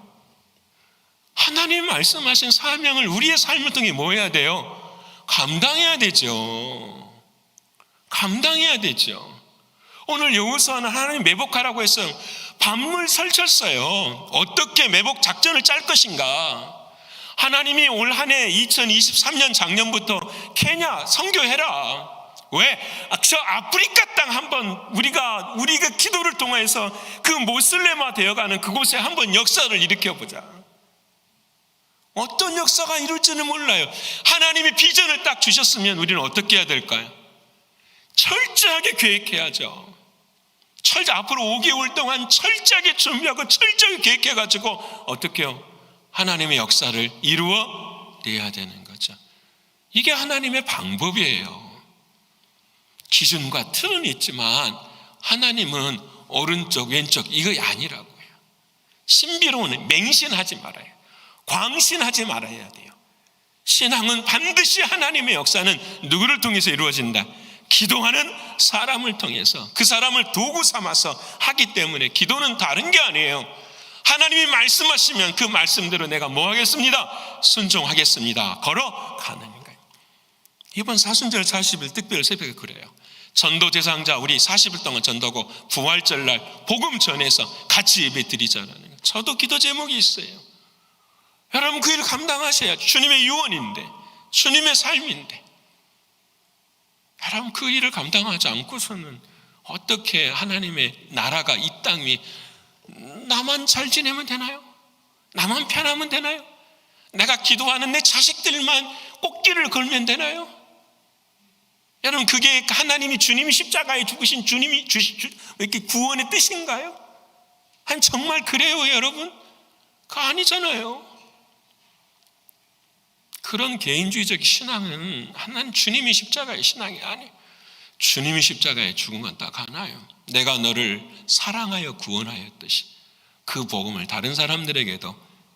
하나님 말씀하신 사명을 우리의 삶을 통해 뭐 해야 돼요? 감당해야 되죠. 감당해야 되죠. 오늘 여호수아는 하나님 매복하라고 했어요. 밤을 설쳤어요. 어떻게 매복 작전을 짤 것인가? 하나님이 올 한 해 2023년 작년부터 케냐 선교해라. 왜? 저 아프리카 땅 한번 우리가 기도를 통해서 그 모슬레마 되어가는 그곳에 한번 역사를 일으켜보자. 어떤 역사가 이룰지는 몰라요. 하나님이 비전을 딱 주셨으면 우리는 어떻게 해야 될까요? 철저하게 계획해야죠. 앞으로 5개월 동안 철저하게 준비하고 철저하게 계획해가지고 어떻게 해요? 하나님의 역사를 이루어내야 되는 거죠. 이게 하나님의 방법이에요. 기준과 틀은 있지만 하나님은 오른쪽 왼쪽 이거 아니라고요. 신비로운 맹신하지 말아요. 광신하지 말아야 돼요. 신앙은 반드시 하나님의 역사는 누구를 통해서 이루어진다? 기도하는 사람을 통해서, 그 사람을 도구 삼아서 하기 때문에 기도는 다른 게 아니에요. 하나님이 말씀하시면 그 말씀대로 내가 뭐 하겠습니다? 순종하겠습니다. 걸어가는 거예요. 이번 사순절 40일 특별 새벽에 그래요. 전도 대상자 우리 40일 동안 전도하고 부활절날 복음 전해서 같이 예배 드리자라는 거예요. 저도 기도 제목이 있어요. 여러분 그 일을 감당하셔야 주님의 유언인데, 주님의 삶인데, 여러분 그 일을 감당하지 않고서는 어떻게 하나님의 나라가 이 땅 위에 나만 잘 지내면 되나요? 나만 편하면 되나요? 내가 기도하는 내 자식들만 꽃길을 걸면 되나요? 여러분 그게 하나님이 주님이 십자가에 죽으신 주님이 이렇게 구원의 뜻인가요? 아니 정말 그래요 여러분? 그거 아니잖아요. 그런 개인주의적 신앙은 하나님 주님이 십자가의 신앙이 아니에요. 주님이 십자가에 죽은 건 딱 하나예요. 내가 너를 사랑하여 구원하였듯이 그 복음을 다른 사람들에게도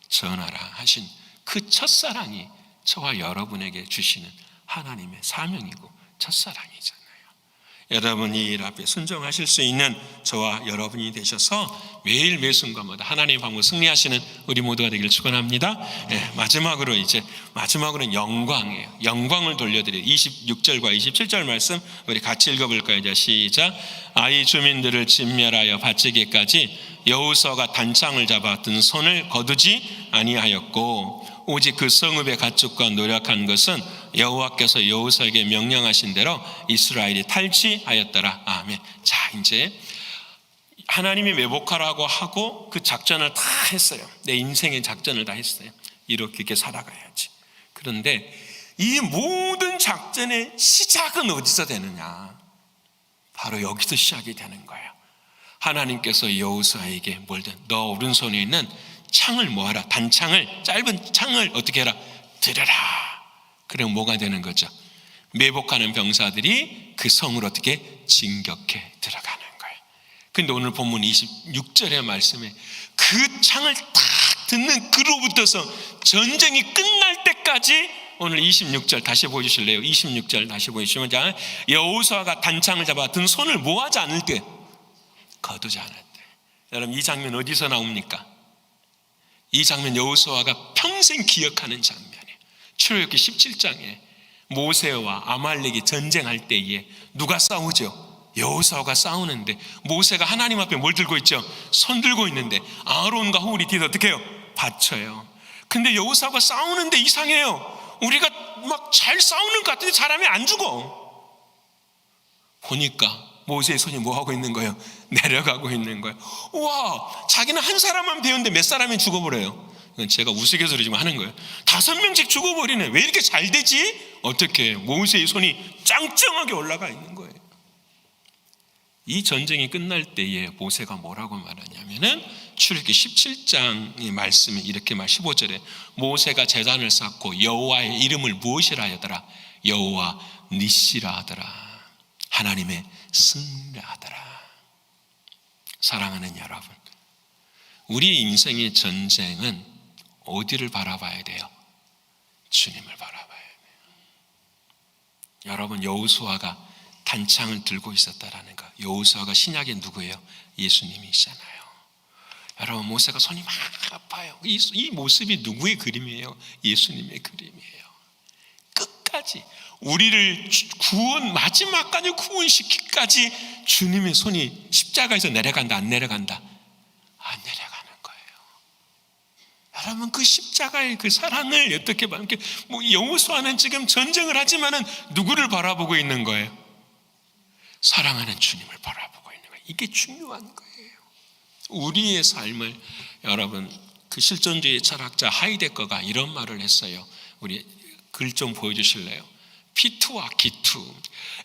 전하라 하신 그 첫사랑이 저와 여러분에게 주시는 하나님의 사명이고 첫사랑이잖아요. 여러분 이 일 앞에 순종하실 수 있는 저와 여러분이 되셔서 매일 매 순간마다 하나님의 방법 승리하시는 우리 모두가 되기를 축원합니다. 네, 마지막으로는 영광이에요. 영광을 돌려드려요. 26절과 27절 말씀 우리 같이 읽어볼까요? 이제 시작. 아이 주민들을 진멸하여 바치기까지 여호수아가 단창을 잡아 든 손을 거두지 아니하였고 오직 그 성읍의 가축과 노력한 것은 여호와께서 여호수아에게 명령하신 대로 이스라엘이 탈취하였더라. 아멘. 자 이제 하나님이 매복하라고 하고 그 작전을 다 했어요. 내 인생의 작전을 다 했어요. 이렇게 살아가야지. 그런데 이 모든 작전의 시작은 어디서 되느냐? 바로 여기서 시작이 되는 거예요. 하나님께서 여호수아에게 너 오른손에 있는 창을 모아라. 단창을, 짧은 창을 어떻게 해라? 들여라. 그럼 뭐가 되는 거죠? 매복하는 병사들이 그 성을 어떻게 진격해 들어가는 거예요. 근데 오늘 본문 26절의 말씀에 그 창을 딱 듣는 그로부터서 전쟁이 끝날 때까지 오늘 26절 다시 보여주실래요? 26절 다시 보여주시면 여호수아가 단창을 잡아 든 손을 모아지 않을 때 거두지 않을 때. 여러분 이 장면 어디서 나옵니까? 이 장면 여호수아가 평생 기억하는 장면이에요. 출애굽기 17장에 모세와 아말렉이 전쟁할 때에 누가 싸우죠? 여호수아가 싸우는데 모세가 하나님 앞에 뭘 들고 있죠? 손 들고 있는데 아론과 훌이 뒤에서 어떻게 해요? 받쳐요. 근데 여호수아가 싸우는데 이상해요. 우리가 막 잘 싸우는 것 같은데 사람이 안 죽어. 보니까 모세의 손이 뭐 하고 있는 거예요? 내려가고 있는 거예요. 우와, 자기는 한 사람만 배웠는데 몇 사람이 죽어버려요. 이건 제가 우스갯소리지만 하는 거예요. 5명씩 죽어버리네. 왜 이렇게 잘 되지? 어떻게 모세의 손이 짱짱하게 올라가 있는 거예요. 이 전쟁이 끝날 때에 모세가 뭐라고 말하냐면은 출애굽기 17장의 말씀이 이렇게 15절에 모세가 제단을 쌓고 여호와의 이름을 무엇이라 하더라? 여호와 니시라 하더라. 하나님의 승리라 하더라. 사랑하는 여러분, 우리 인생의 전쟁은 어디를 바라봐야 돼요? 주님을 바라봐야 돼요. 여러분 여호수아가 단창을 들고 있었다라는 거. 여호수아가 신약의 누구예요? 예수님이시잖아요. 여러분 모세가 손이 막 아파요. 이 모습이 누구의 그림이에요? 예수님의 그림이에요. 끝까지 우리를 마지막까지 구원시키기까지 주님의 손이 십자가에서 내려간다 안 내려간다? 안 내려가는 거예요. 여러분 그 십자가의 그 사랑을 어떻게 여호수아는 지금 전쟁을 하지만은 누구를 바라보고 있는 거예요? 사랑하는 주님을 바라보고 있는 거예요. 이게 중요한 거예요. 우리의 삶을 여러분, 그 실존주의 철학자 하이데거가 이런 말을 했어요. 우리 글 좀 보여주실래요? P2와 Q2,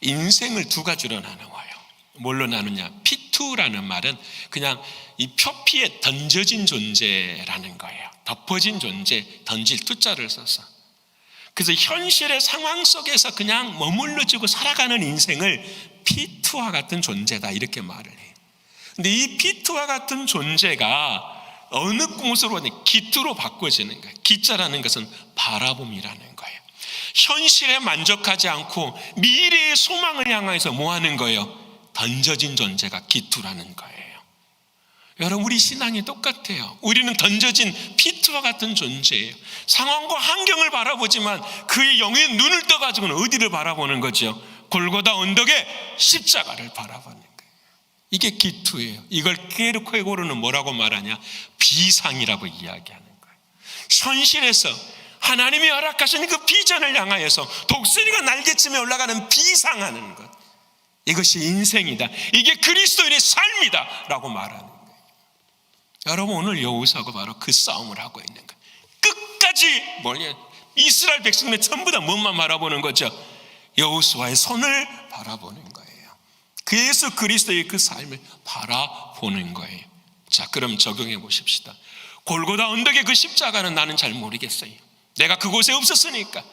인생을 두 가지로 나누어요. 뭘로 나누냐? P2라는 말은 그냥 이 표피에 던져진 존재라는 거예요. 덮어진 존재, 던질 투자를 써서. 그래서 현실의 상황 속에서 그냥 머물러지고 살아가는 인생을 P2와 같은 존재다, 이렇게 말을 해요. 근데 이 P2와 같은 존재가 어느 곳으로 Q2로 바꿔지는 거예요. 기자라는 것은 바라봄이라는 거예요. 현실에 만족하지 않고 미래의 소망을 향해서 뭐 하는 거예요? 던져진 존재가 Q2라는 거예요. 여러분, 우리 신앙이 똑같아요. 우리는 던져진 P2와 같은 존재예요. 상황과 환경을 바라보지만 그의 영의 눈을 떠가지고는 어디를 바라보는 거죠? 골고다 언덕에 십자가를 바라보는 거예요. 이게 Q2예요. 이걸 케르케고르는 뭐라고 말하냐? 비상이라고 이야기하는 거예요. 현실에서 하나님이 허락하신 그 비전을 향하여서 독수리가 날개치며 올라가는 비상하는 것, 이것이 인생이다, 이게 그리스도인의 삶이다 라고 말하는 거예요. 여러분, 오늘 여호수아가 바로 그 싸움을 하고 있는 거예요. 끝까지 이스라엘 백성들 전부 다 뭔만 바라보는 거죠? 여호수아의 손을 바라보는 거예요. 그 예수 그리스도의 그 삶을 바라보는 거예요. 자, 그럼 적용해 보십시다. 골고다 언덕의 그 십자가는 나는 잘 모르겠어요. 내가 그곳에 없었으니까.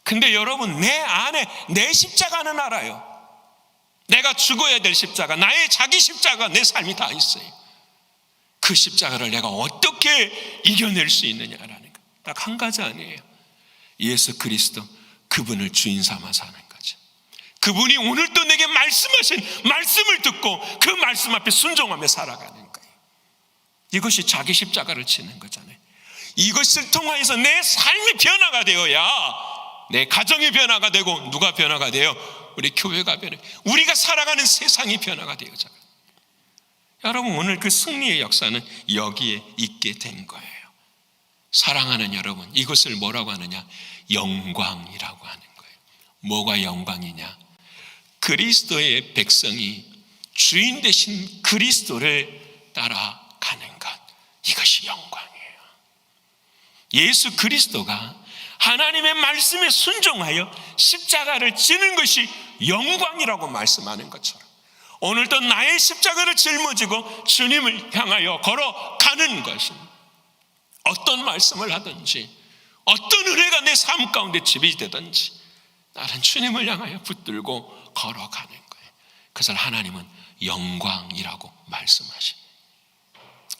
근데 여러분, 내 안에 내 십자가는 알아요. 내가 죽어야 될 십자가, 나의 자기 십자가, 내 삶이 다 있어요. 그 십자가를 내가 어떻게 이겨낼 수 있느냐라는 거, 딱 한 가지 아니에요. 예수 그리스도, 그분을 주인 삼아 사는 거죠. 그분이 오늘도 내게 말씀하신 말씀을 듣고 그 말씀 앞에 순종하며 살아가는 거예요. 이것이 자기 십자가를 지는 거잖아요. 이것을 통하여서 내 삶이 변화가 되어야 내 가정이 변화가 되고, 누가 변화가 돼요? 우리 교회가 변해, 우리가 살아가는 세상이 변화가 되어져요. 여러분, 오늘 그 승리의 역사는 여기에 있게 된 거예요. 사랑하는 여러분, 이것을 뭐라고 하느냐? 영광이라고 하는 거예요. 뭐가 영광이냐? 그리스도의 백성이 주인 되신 그리스도를 따라가는 것, 이것이 영광이에요. 예수 그리스도가 하나님의 말씀에 순종하여 십자가를 지는 것이 영광이라고 말씀하는 것처럼, 오늘도 나의 십자가를 짊어지고 주님을 향하여 걸어가는 것입니다. 어떤 말씀을 하든지, 어떤 은혜가 내 삶 가운데 집이 되든지, 나는 주님을 향하여 붙들고 걸어가는 거예요. 그것을 하나님은 영광이라고 말씀하십니다.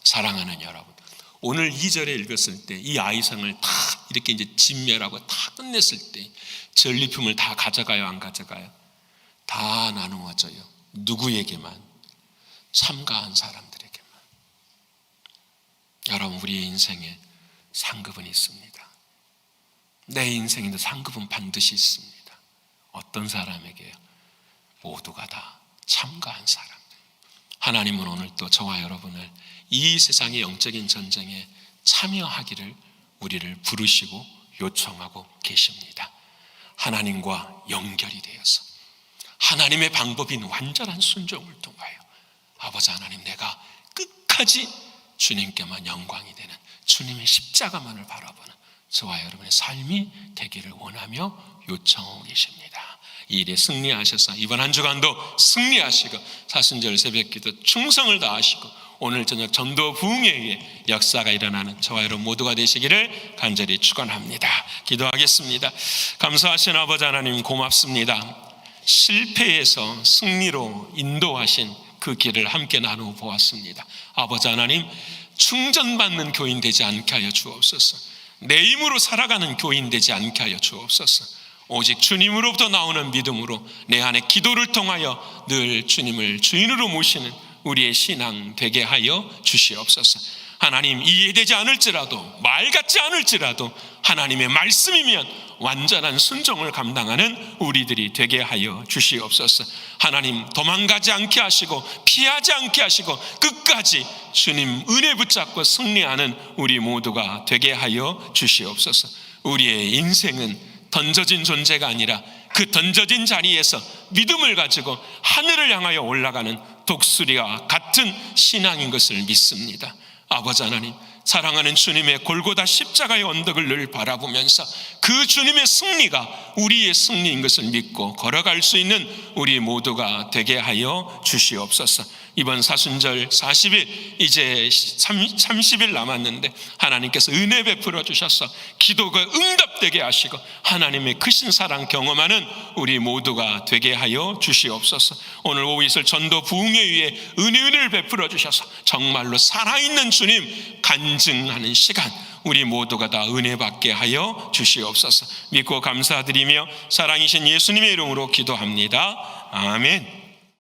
사랑하는 여러분, 오늘 2절에 읽었을 때 이 아이성을 다 이렇게 이제 진멸하고 다 끝냈을 때 전리품을 다 가져가요, 안 가져가요? 다 나누어져요. 누구에게만? 참가한 사람들에게만. 여러분, 우리의 인생에 상급은 있습니다. 내 인생에도 상급은 반드시 있습니다. 어떤 사람에게요? 모두가 다 참가한 사람들. 하나님은 오늘 또 저와 여러분을 이 세상의 영적인 전쟁에 참여하기를 우리를 부르시고 요청하고 계십니다. 하나님과 연결이 되어서 하나님의 방법인 완전한 순종을 통하여 아버지 하나님, 내가 끝까지 주님께만 영광이 되는 주님의 십자가만을 바라보는 저와 여러분의 삶이 되기를 원하며 요청하고 계십니다. 이 일에 승리하셔서 이번 한 주간도 승리하시고 사순절 새벽기도 충성을 다하시고 오늘 저녁 전도 부흥에 의해 역사가 일어나는 저와 여러분 모두가 되시기를 간절히 축원합니다. 기도하겠습니다. 감사하신 아버지 하나님, 고맙습니다. 실패에서 승리로 인도하신 그 길을 함께 나누어 보았습니다. 아버지 하나님, 충전받는 교인 되지 않게 하여 주옵소서. 내 힘으로 살아가는 교인 되지 않게 하여 주옵소서. 오직 주님으로부터 나오는 믿음으로 내 안에 기도를 통하여 늘 주님을 주인으로 모시는 우리의 신앙 되게 하여 주시옵소서. 하나님, 이해되지 않을지라도, 말 같지 않을지라도 하나님의 말씀이면 완전한 순종을 감당하는 우리들이 되게 하여 주시옵소서. 하나님, 도망가지 않게 하시고 피하지 않게 하시고 끝까지 주님 은혜 붙잡고 승리하는 우리 모두가 되게 하여 주시옵소서. 우리의 인생은 던져진 존재가 아니라 그 던져진 자리에서 믿음을 가지고 하늘을 향하여 올라가는 독수리와 같은 신앙인 것을 믿습니다. 아버지 하나님, 사랑하는 주님의 골고다 십자가의 언덕을 늘 바라보면서 그 주님의 승리가 우리의 승리인 것을 믿고 걸어갈 수 있는 우리 모두가 되게 하여 주시옵소서. 이번 사순절 40일 이제 30일 남았는데 하나님께서 은혜 베풀어 주셔서 기도가 응답되게 하시고 하나님의 크신 사랑 경험하는 우리 모두가 되게 하여 주시옵소서. 오늘 오후 있을 전도 부흥회 위에 은혜를 베풀어 주셔서 정말로 살아있는 주님 간증하는 시간 우리 모두가 다 은혜 받게 하여 주시옵소서. 믿고 감사드리며 사랑이신 예수님의 이름으로 기도합니다. 아멘.